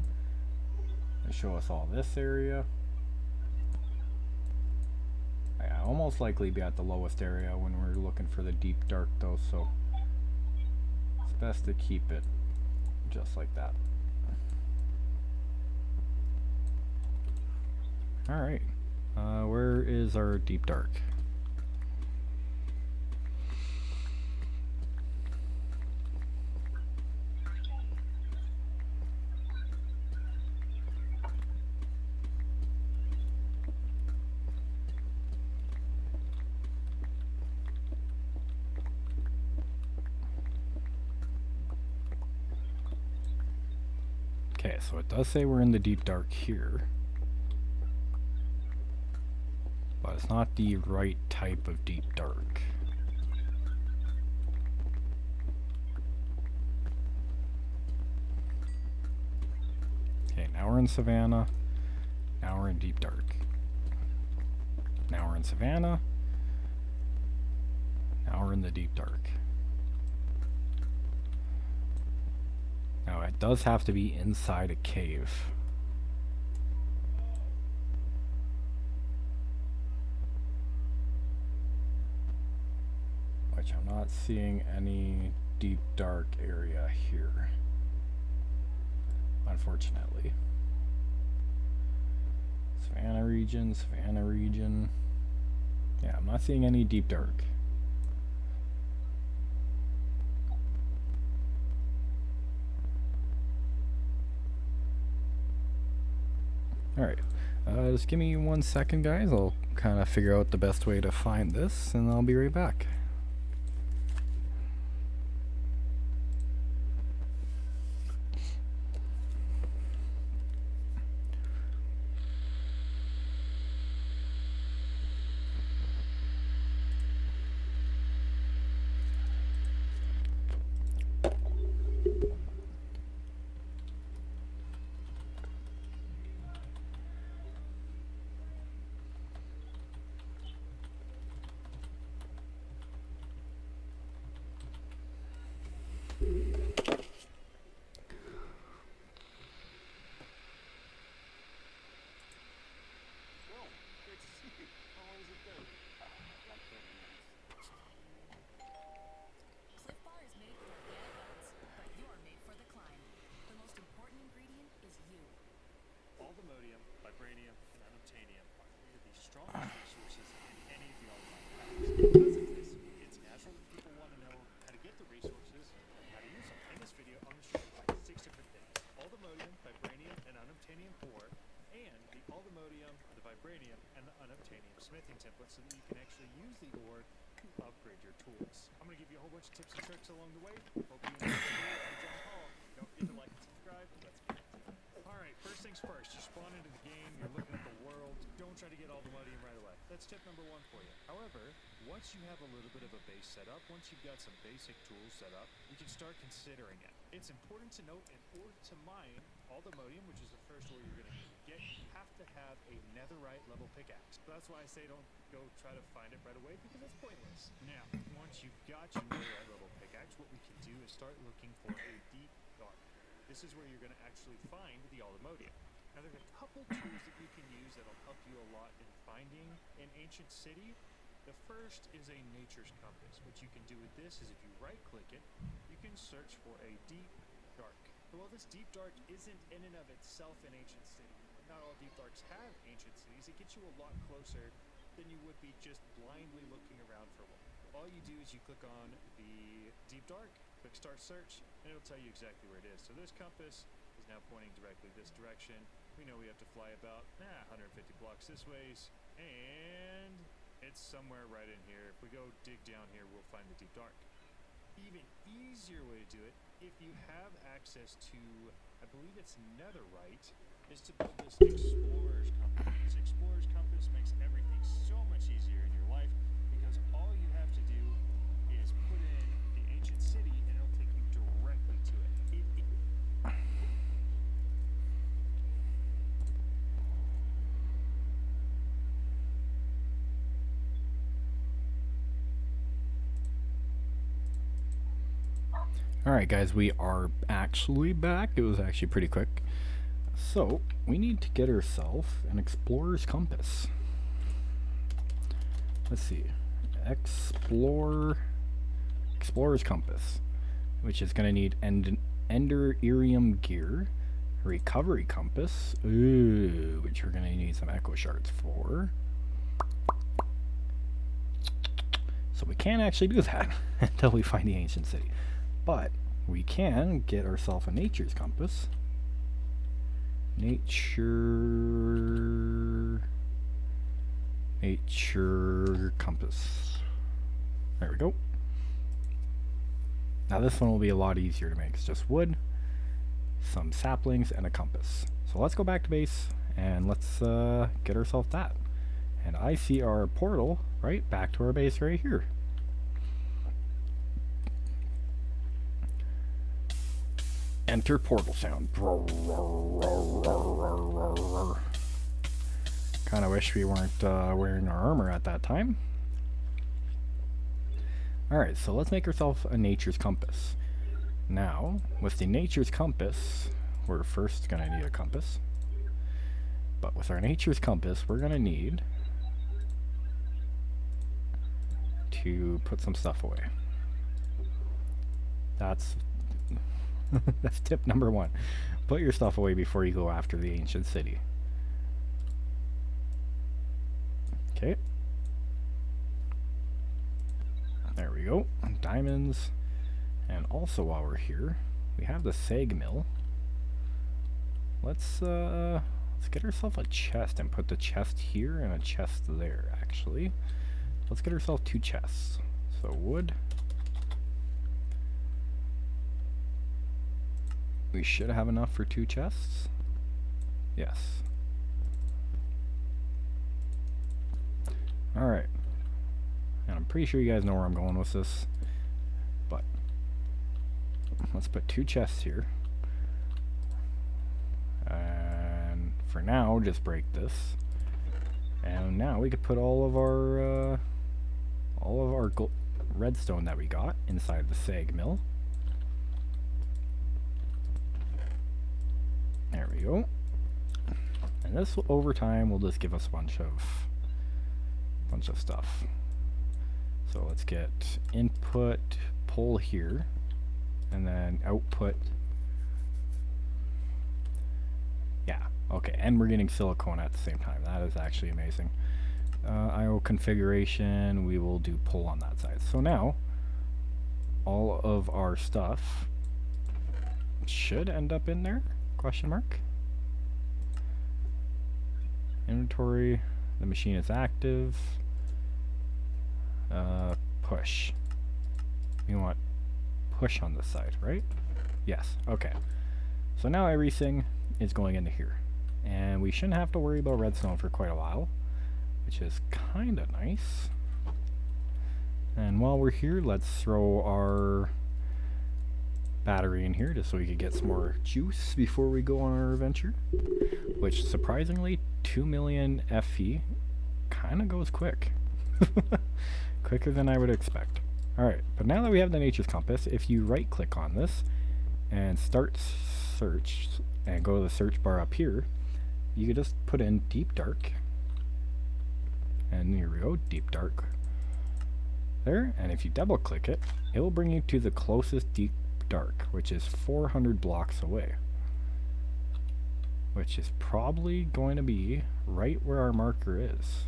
S1: it'll show us all this area. I almost likely be at the lowest area when we're looking for the deep dark though, so it's best to keep it just like that. Alright, where is our deep dark? Okay, so it does say we're in the deep dark here, but it's not the right type of deep dark. Okay, now we're in Savannah, now we're in deep dark. Now we're in Savannah, now we're in the deep dark. Now it does have to be inside a cave. Which I'm not seeing any deep dark area here, unfortunately. Savannah region, Savannah region. Yeah, I'm not seeing any deep dark. Alright, just give me 1 second, guys. I'll kind of figure out the best way to find this, and I'll be right back.
S3: strongest resources in any of the Autobot packs. Because of this, it's natural that people want to know how to get the resources and how to use them. In this video, I'm going to show you 6 different things. Aldemodium, Vibranium, and Unobtainium ore, and the Aldemodium, the Vibranium, and the Unobtainium smithing templates so that you can actually use the ore to upgrade your tools. I'm going to give you a whole bunch of tips and tricks along the way. Hope you enjoy this video. I'm John Paul. Don't forget to like and subscribe. Let's get into it. Alright, first things first, you spawn into the game, you're looking at the world, don't try to get all the Aldemodium right away. That's tip number 1 for you. However, once you have a little bit of a base set up, once you've got some basic tools set up, you can start considering it. It's important to note, in order to mine Aldemodium, which is the first ore you're going to need to get, you have to have a netherite level pickaxe. So that's why I say don't go try to find it right away, because it's pointless. Now, once you've got your netherite level pickaxe, what we can do is start looking for a deep dark. This is where you're going to actually find the Aldemodium. Now, there's a couple tools that you can use that'll help you a lot in finding an ancient city. The first is a nature's compass. What you can do with this is if you right-click it, you can search for a deep dark. So while this deep dark isn't in and of itself an ancient city, not all deep darks have ancient cities, it gets you a lot closer than you would be just blindly looking around for one. All you do is you click on the deep dark, click start search, and it'll tell you exactly where it is. So this compass is now pointing directly this direction. We know we have to fly about 150 blocks this ways, and it's somewhere right in here. If we go dig down here, we'll find the deep dark. Even easier way to do it, if you have access to, I believe it's netherite, is to build this explorer's compass. This explorer's compass makes everything so much easier in your life, because all you have to do is put in the ancient city and it'll take you directly to it.
S1: Alright guys, we are actually back. It was actually pretty quick. So, we need to get ourselves an explorer's compass. Let's see. Explorer's compass, which is going to need ender irium gear, recovery compass, which we're going to need some echo shards for. So we can't actually do that until we find the ancient city. But we can get ourselves a nature's compass. Nature compass. There we go. Now this one will be a lot easier to make. It's just wood, some saplings, and a compass. So let's go back to base and let's get ourselves that. And I see our portal right back to our base right here. Enter portal sound. Kind of wish we weren't wearing our armor at that time. Alright, so let's make ourselves a nature's compass. Now, with the nature's compass, we're first going to need a compass. But with our nature's compass, we're going to need to put some stuff away. That's that's tip number 1. Put your stuff away before you go after the ancient city. Okay. There we go. Diamonds. And also while we're here, we have the sag mill. Let's get ourselves a chest and put the chest here and a chest there, actually. Let's get ourselves 2 chests. So wood. We should have enough for 2 chests. Yes. Alright. And I'm pretty sure you guys know where I'm going with this. But let's put 2 chests here. And for now, just break this. And now we could put all of our redstone that we got inside the sag mill. There we go. And this over time will just give us a bunch of stuff. So let's get input pull here, and then output. Yeah, okay, and we're getting silicone at the same time. That is actually amazing. IO configuration, we will do pull on that side. So now, all of our stuff should end up in there? Question mark. Inventory, the machine is active. Push. You want push on this side, right? Yes, okay. So now everything is going into here. And we shouldn't have to worry about redstone for quite a while, which is kind of nice. And while we're here, let's throw our battery in here just so we could get some more juice before we go on our adventure. Which, surprisingly, 2 million FE kind of goes quick. Quicker than I would expect. Alright, but now that we have the nature's compass, if you right click on this and start search and go to the search bar up here, you can just put in deep dark. And here we go, deep dark. There, and if you double click it, it will bring you to the closest deep dark, which is 400 blocks away. Which is probably going to be right where our marker is.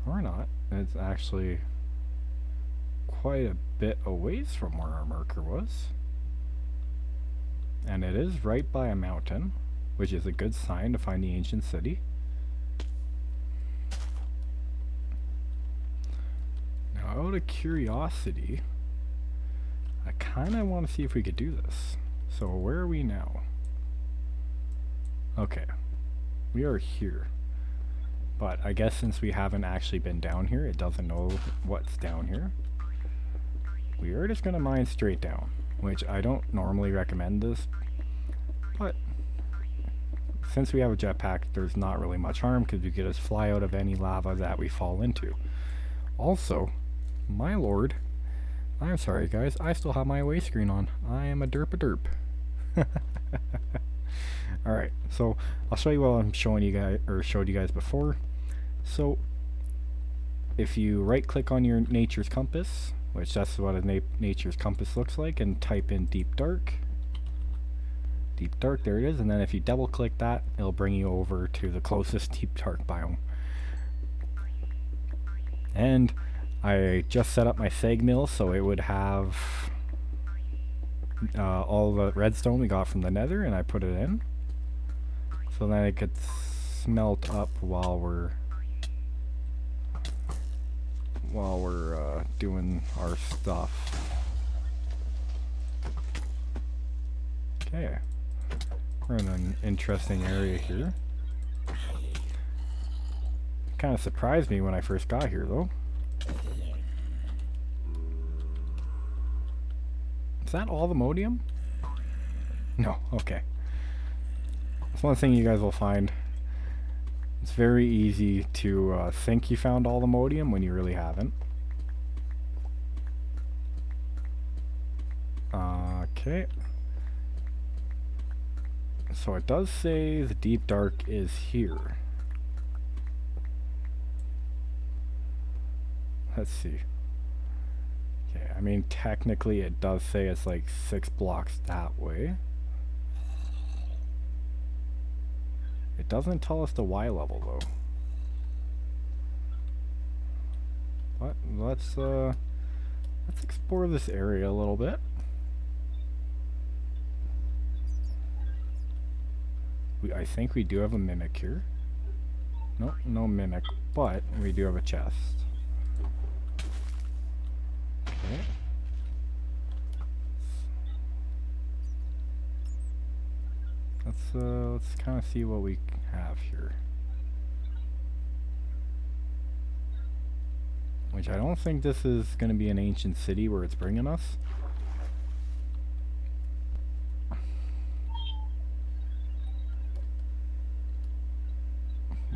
S1: Or not. It's actually quite a bit a ways from where our marker was. And it is right by a mountain, which is a good sign to find the ancient city. Now, out of curiosity, I kind of want to see if we could do this. So where are we now? Okay, we are here. But I guess since we haven't actually been down here, it doesn't know what's down here. We are just going to mine straight down, which I don't normally recommend this. But since we have a jetpack, there's not really much harm because we could just fly out of any lava that we fall into. Also, my lord, I'm sorry guys, I still have my away screen on. I am a derp. Alright, so I'll show you what I'm showing you guys, or showed you guys before. So, if you right click on your nature's compass, which that's what a nature's compass looks like, and type in deep dark, there it is, and then if you double click that, it'll bring you over to the closest deep dark biome. And I just set up my seg mill so it would have all the redstone we got from the nether, and I put it in so that it could smelt up while we're doing our stuff. Okay, we're in an interesting area here. Kind of surprised me when I first got here though. Is that all the modium? No, okay. That's one thing you guys will find. It's very easy to think you found all the modium when you really haven't. Okay. So it does say the deep dark is here. Let's see. Okay, I mean technically it does say it's like 6 blocks that way. It doesn't tell us the Y level though. But let's explore this area a little bit. I think we do have a mimic here. Nope, no mimic, but we do have a chest. Okay. Let's kind of see what we have here. Which I don't think this is going to be an ancient city where it's bringing us.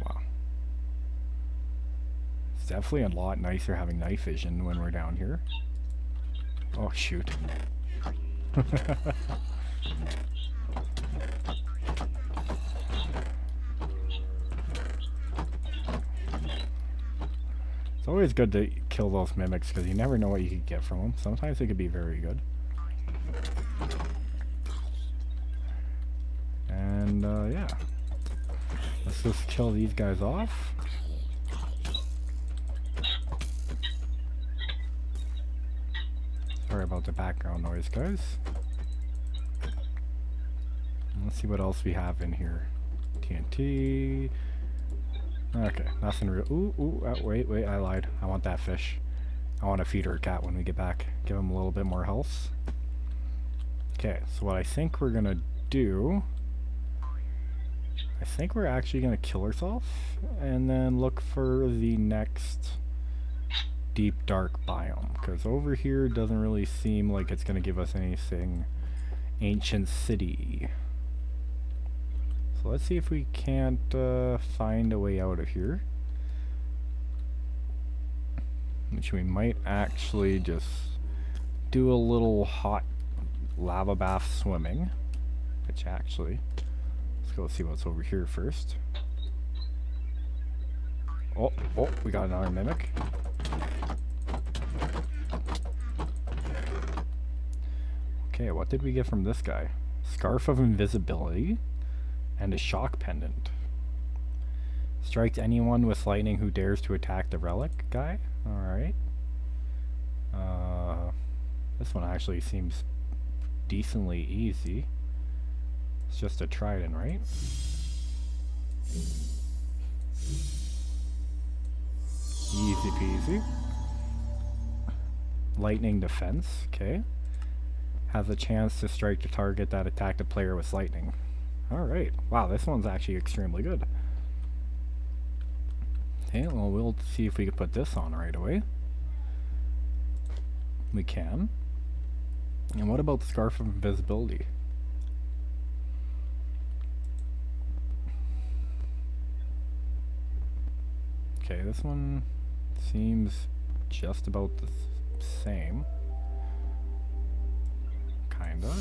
S1: Wow. It's definitely a lot nicer having night vision when we're down here. Oh shoot. It's always good to kill those mimics because you never know what you could get from them. Sometimes they could be very good. And yeah. Let's just kill these guys off. Sorry about the background noise, guys. Let's see what else we have in here. TNT. Okay, nothing real. Wait, I lied. I want that fish. I want to feed our cat when we get back. Give him a little bit more health. Okay, so what I think we're gonna do... I think we're actually gonna kill ourselves and then look for the next deep dark biome, because over here doesn't really seem like it's gonna give us anything ancient city. So let's see if we can't find a way out of here, which we might actually just do a little hot lava bath swimming, which actually, let's go see what's over here first. Oh, we got another mimic. Okay, what did we get from this guy? Scarf of invisibility and a shock pendant. Strikes anyone with lightning who dares to attack the relic guy. Alright. This one actually seems decently easy. It's just a trident, right? Easy peasy. Lightning defense, okay. Has a chance to strike the target that attacked a player with lightning. Alright. Wow, this one's actually extremely good. Okay, well, we'll see if we can put this on right away. We can. And what about the Scarf of Invisibility? Okay, this one seems just about the same. Kinda.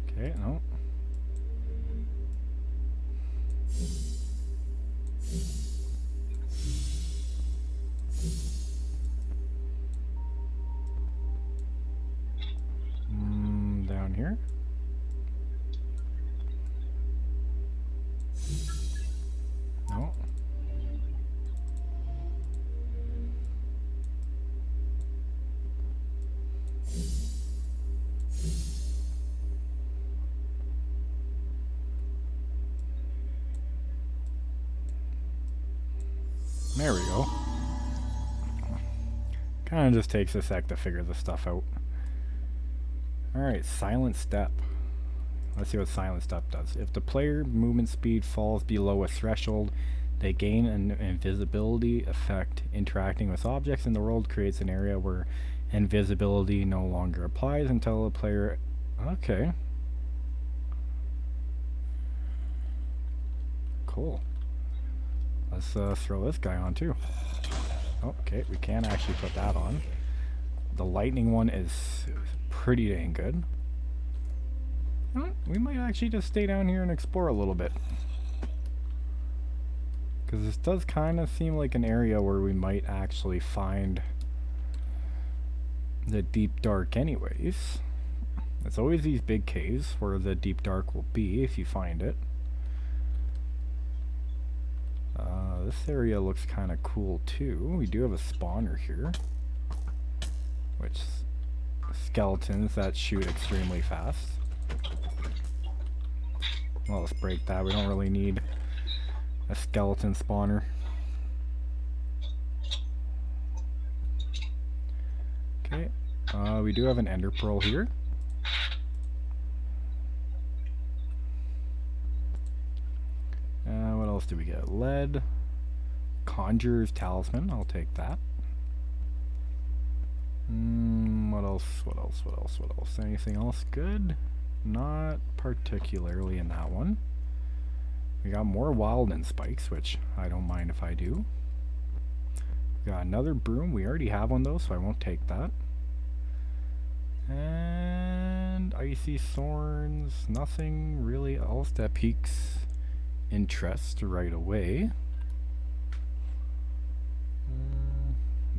S1: Okay, no. Down here. No. There we go. Kinda just takes a sec to figure this stuff out. Alright, Silent Step. Let's see what Silent Step does. If the player movement speed falls below a threshold, they gain an invisibility effect. Interacting with objects in the world creates an area where invisibility no longer applies until the player... Okay. Cool. Let's throw this guy on too. Okay, we can actually put that on. The lightning one is pretty dang good. You know what? We might actually just stay down here and explore a little bit. Because this does kind of seem like an area where we might actually find the deep dark anyways. It's always these big caves where the deep dark will be if you find it. This area looks kind of cool too. We do have a spawner here, which skeletons that shoot extremely fast. Well, let's break that. We don't really need a skeleton spawner. Okay, we do have an ender pearl here. What else do we get? Lead. Conjurer's Talisman. I'll take that. What else? Anything else good? Not particularly in that one. We got more Wildland Spikes, which I don't mind if I do. We got another broom. We already have one though, so I won't take that. And Icy Thorns. Nothing really else that piques interest right away.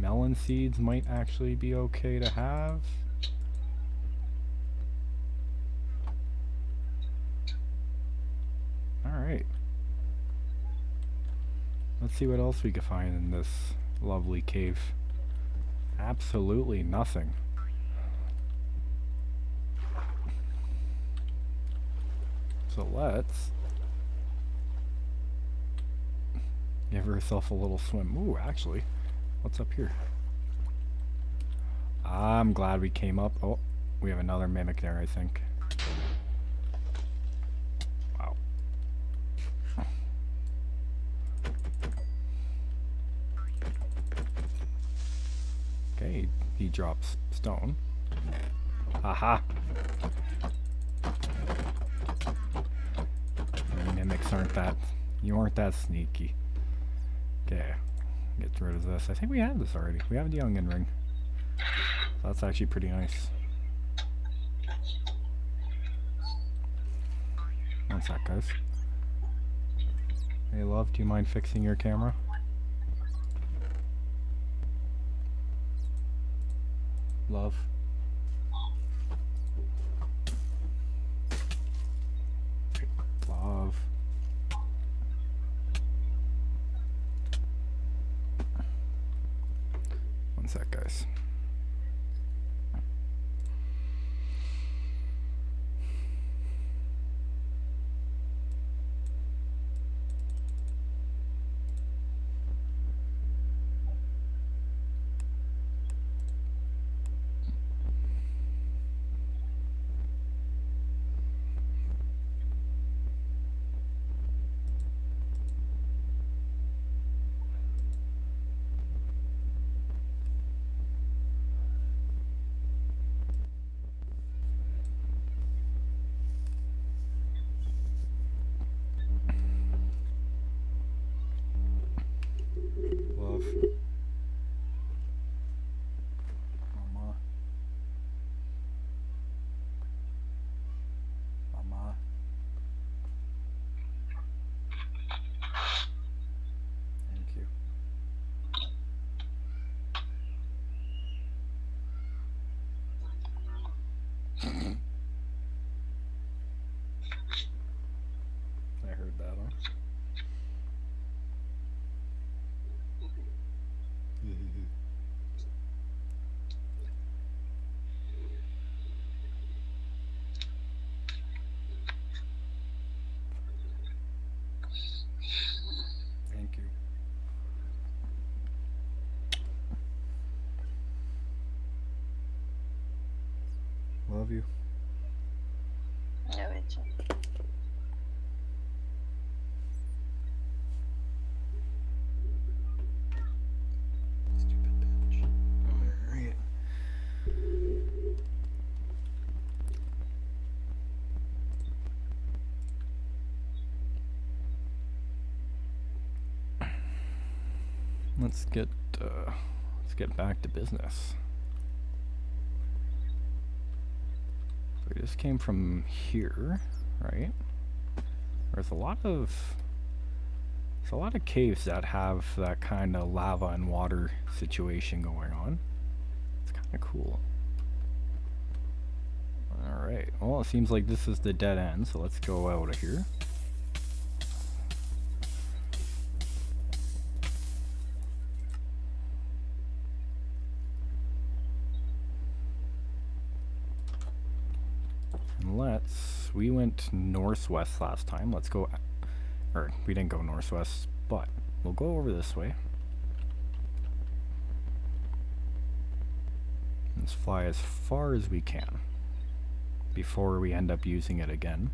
S1: Melon seeds might actually be okay to have. Alright. Let's see what else we can find in this lovely cave. Absolutely nothing. So let's give herself a little swim. Ooh, actually, what's up here? I'm glad we came up. Oh, we have another mimic there, I think. Wow. Okay, he drops stone. Haha. Mimics aren't that... You aren't that sneaky. Okay, get rid of this. I think we have this already. We have the youngin ring. So that's actually pretty nice. One sec, guys. Hey, love, do you mind fixing your camera? Love. Love. One sec, guys. Love. Mama. Mama. Thank you. I heard that, huh? Thank you. Love you.
S4: No, it's
S1: Stupid bitch. Alright. Let's get back to business. So we just came from here, right? There's a lot of caves that have that kind of lava and water situation going on. It's kind of cool. Alright, well, it seems like this is the dead end, so let's go out of here. And we went northwest last time. Let's go, or we didn't go northwest, but we'll go over this way. Let's fly as far as we can before we end up using it again.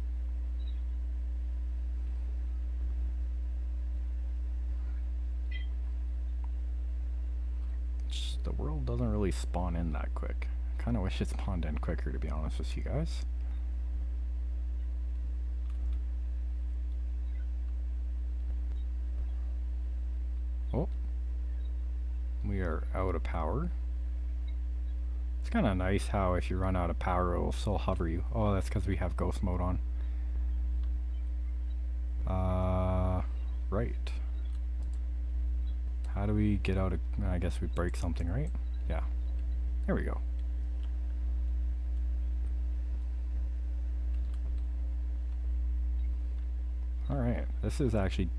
S1: Just, the world doesn't really spawn in that quick. I kind of wish it spawned in quicker, to be honest with you guys. Oh, we are out of power. It's kind of nice how if you run out of power, it will still hover you. Oh, that's because we have ghost mode on. Right. how do we get out of... I guess we break something, right? Yeah. There we go. Alright, this is actually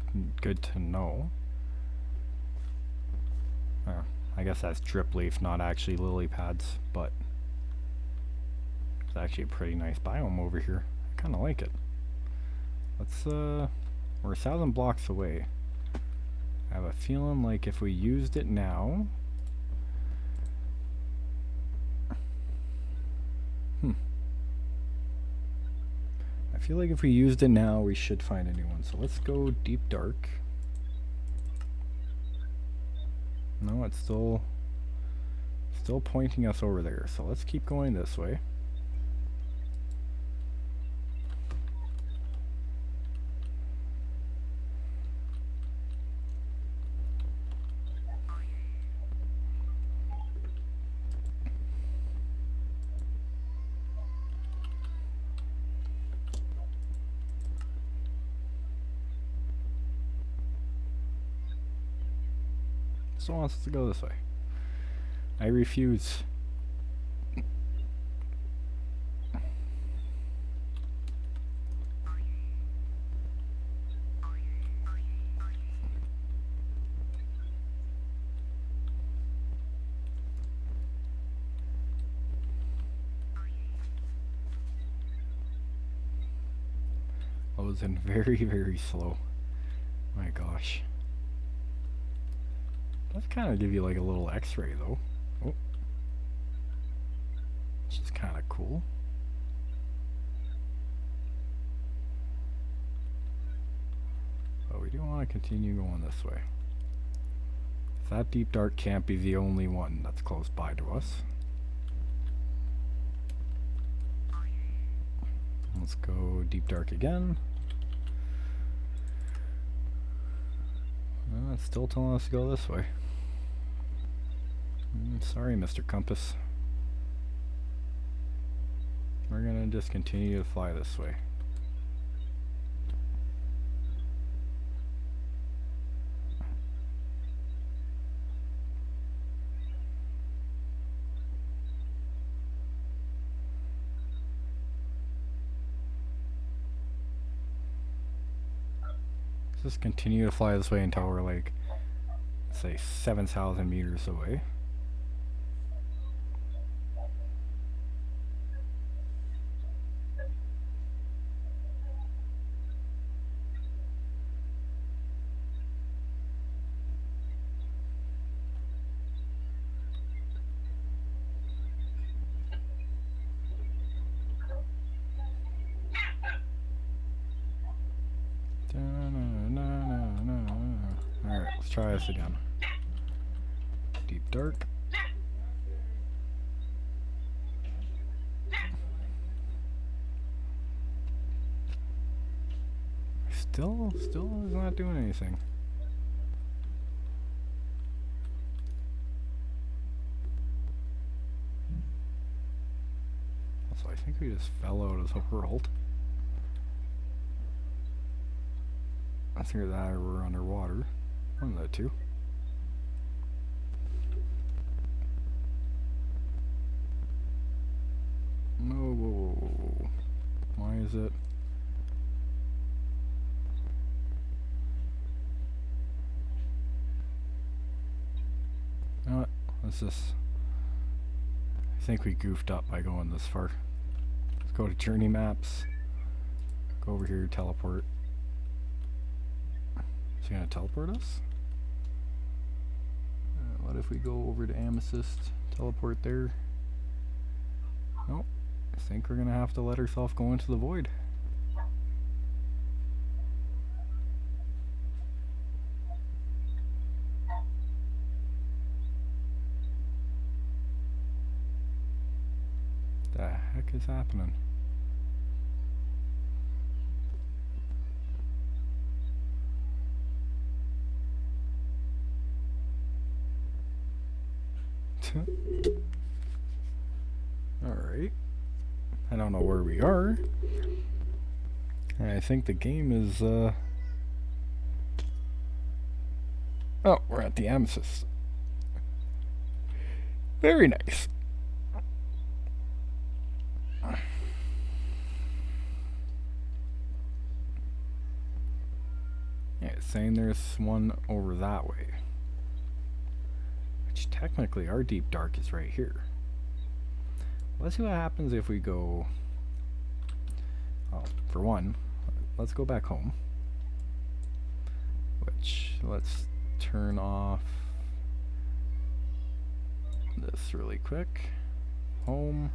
S1: good to know. I guess that's drip leaf, not actually lily pads, but it's actually a pretty nice biome over here. I kind of like it. Let's, we're 1,000 blocks away. I have a feeling like if we used it now... I feel like if we used it now, we should find a new one. So let's go deep dark. No, it's still pointing us over there. So let's keep going this way. Still wants us to go this way. I refuse. I was in very, very slow. My gosh. Does kind of give you like a little x-ray though. Oh. Which is kind of cool. But we do want to continue going this way. That deep dark can't be the only one that's close by to us. Let's go deep dark again. It's still telling us to go this way. Sorry, Mr. Compass. We're gonna just continue to fly this way. Just continue to fly this way until we're like, say, 7,000 meters away. Alright, let's try this again. Deep dark. Still is not doing anything. Also, I think we just fell out of the world. That's either that or we're underwater. One of the two. No, whoa. Why is it? You know what? Let's just... I think we goofed up by going this far. Let's go to journey maps. Go over here, teleport. Is he gonna teleport us? What if we go over to Amethyst, teleport there? Nope. I think we're gonna have to let ourselves go into the void. The heck is happening? Alright. I don't know where we are. And I think the game is Oh, we're at the amethyst. Very nice. Yeah, it's saying there's one over that way. Which technically our deep dark is right here. Let's see what happens if we go... Oh, for one, let's go back home. Which, let's turn off this really quick. Home.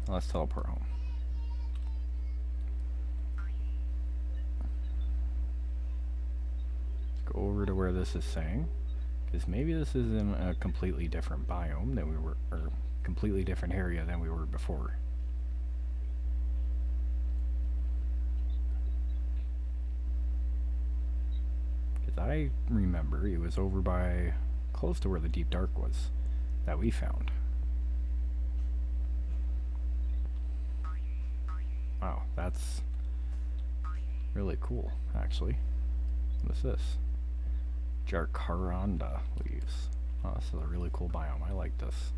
S1: Let's teleport home. Go over to where this is saying, because maybe this is in a completely different biome than we were, or completely different area than we were before. Because I remember it was over by close to where the deep dark was that we found. Wow, that's really cool, actually. What's this? Jacaranda leaves. Oh, this is a really cool biome. I like this.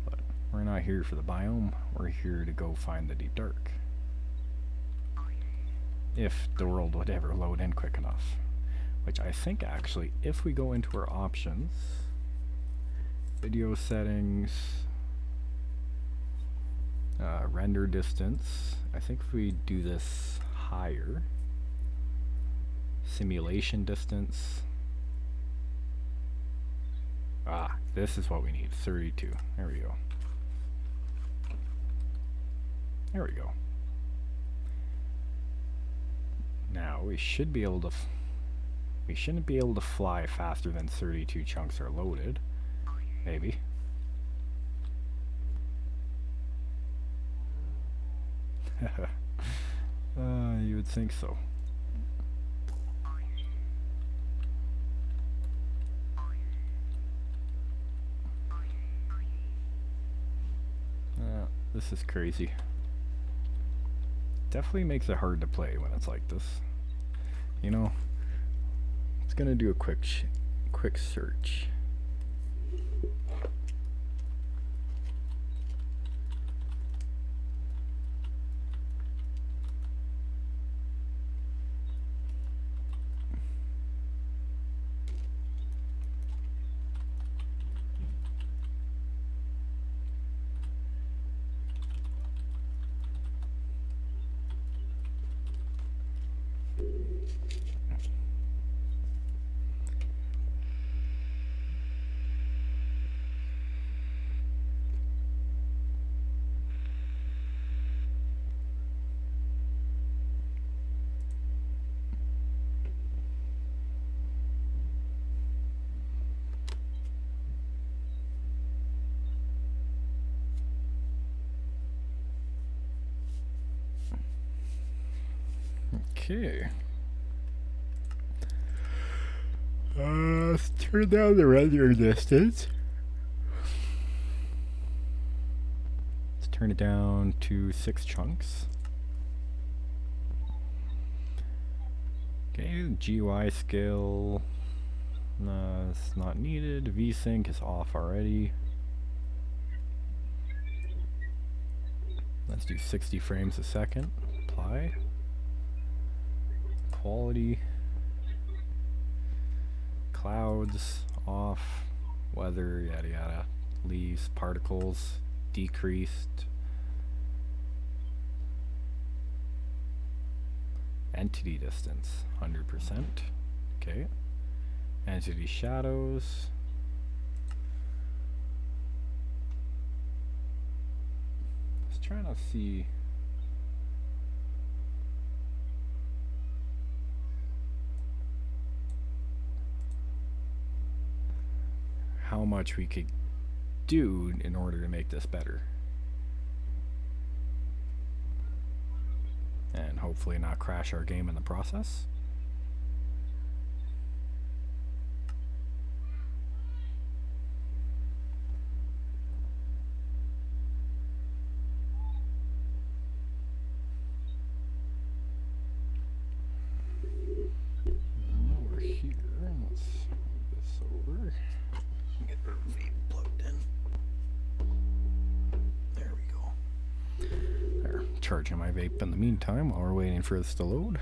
S1: But we're not here for the biome. We're here to go find the deep dark. If the world would ever load in quick enough. Which I think actually, if we go into our options, video settings, render distance, I think if we do this higher, simulation distance, this is what we need, 32. There we go. There we go. Now we should be able to we shouldn't be able to fly faster than 32 chunks are loaded. Maybe. You would think so. This is crazy. Definitely makes it hard to play when it's like this. You know, it's gonna do a quick search. Okay. Let's turn down the render distance. Let's turn it down to 6 chunks. Okay, GUI scale. It's not needed. VSync is off already. Let's do 60 frames a second. Apply. Quality. Clouds off. Weather, yada yada. Leaves, particles, decreased. Entity distance, 100%. Okay. Entity shadows. Let's try to see. How much we could do in order to make this better. And hopefully not crash our game in the process. charging my vape in the meantime while we're waiting for this to load.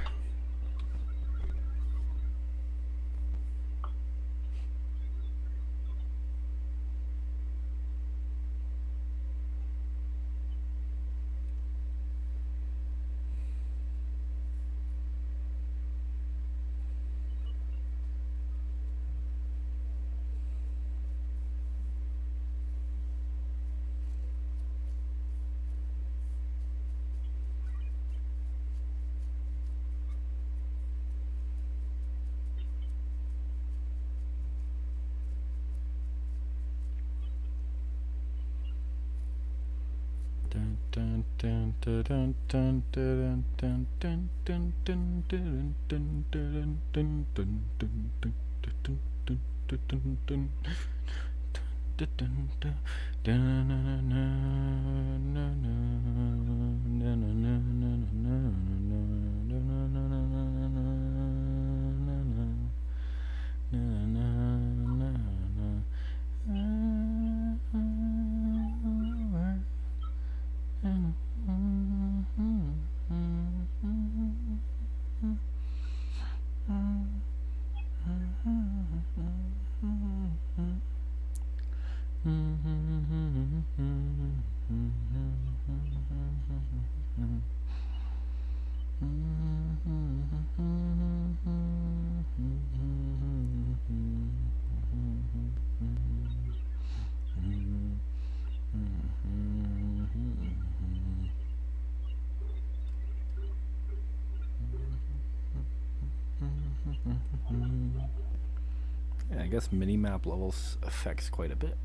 S1: Yeah, I guess minimap levels affects quite a bit.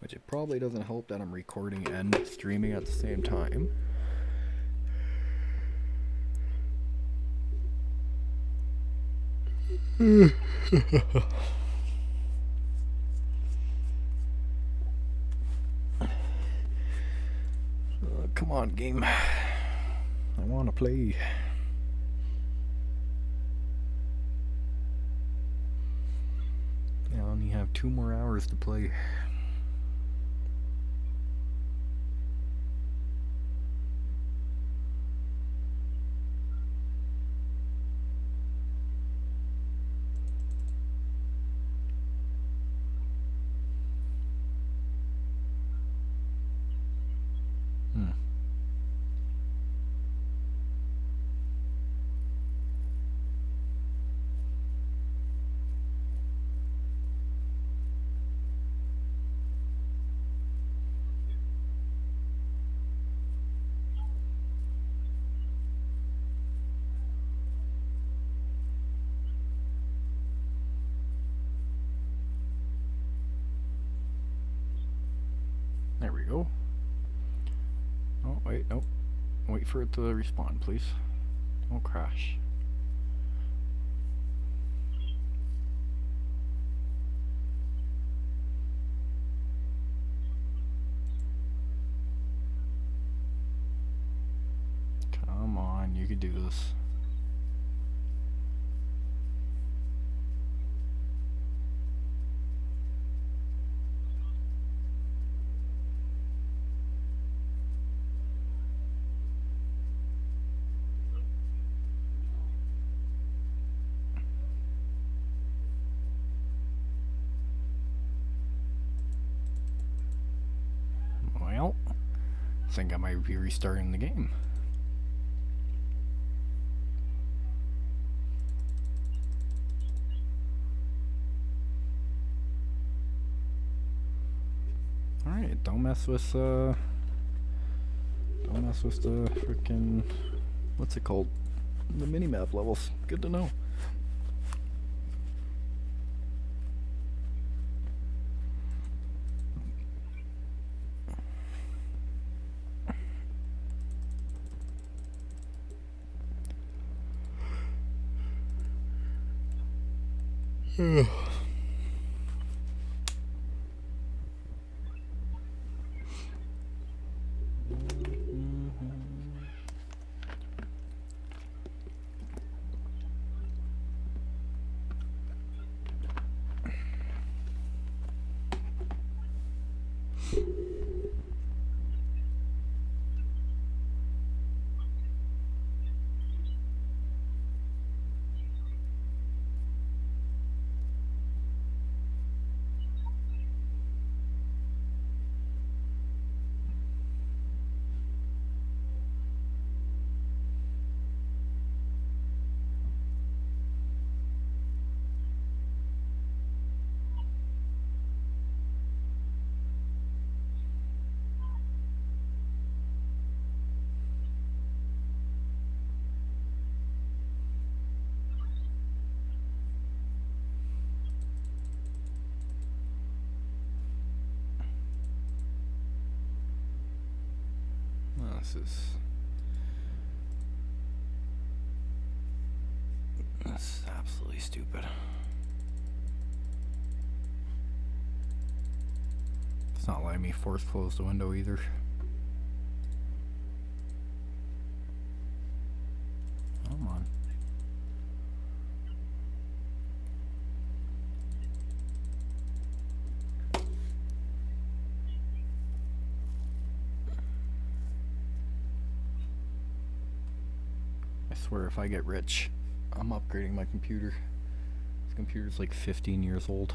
S1: Which it probably doesn't help that I'm recording and streaming at the same time. Come on, game. I want to play. I only have 2 more hours to play. There we go. Oh, wait, nope. Wait for it to respawn, please. Don't crash. Come on, you can do this. Well, I think I might be restarting the game. Alright, don't mess with the frickin', what's it called? The minimap levels. Good to know. This is absolutely stupid. It's not letting me force close the window either. Come on. I swear if I get rich, I'm upgrading my computer. This computer's like 15 years old.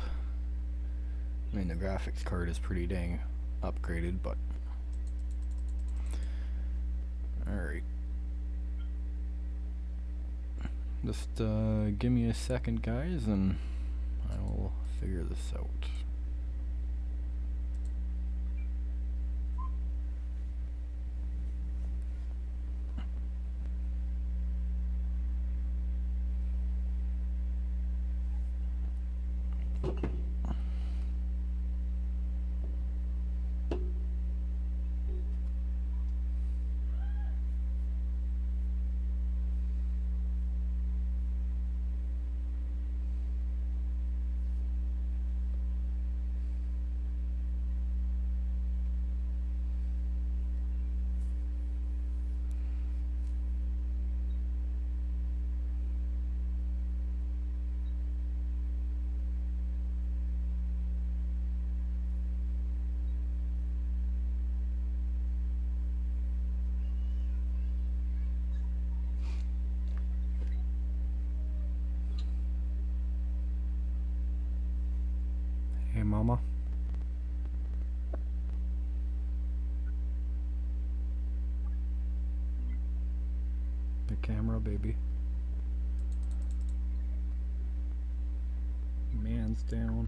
S1: I mean, the graphics card is pretty dang upgraded, but... Alright. Just give me a second, guys, and I will figure this out. Hey, Mama. The camera, baby. Man's down.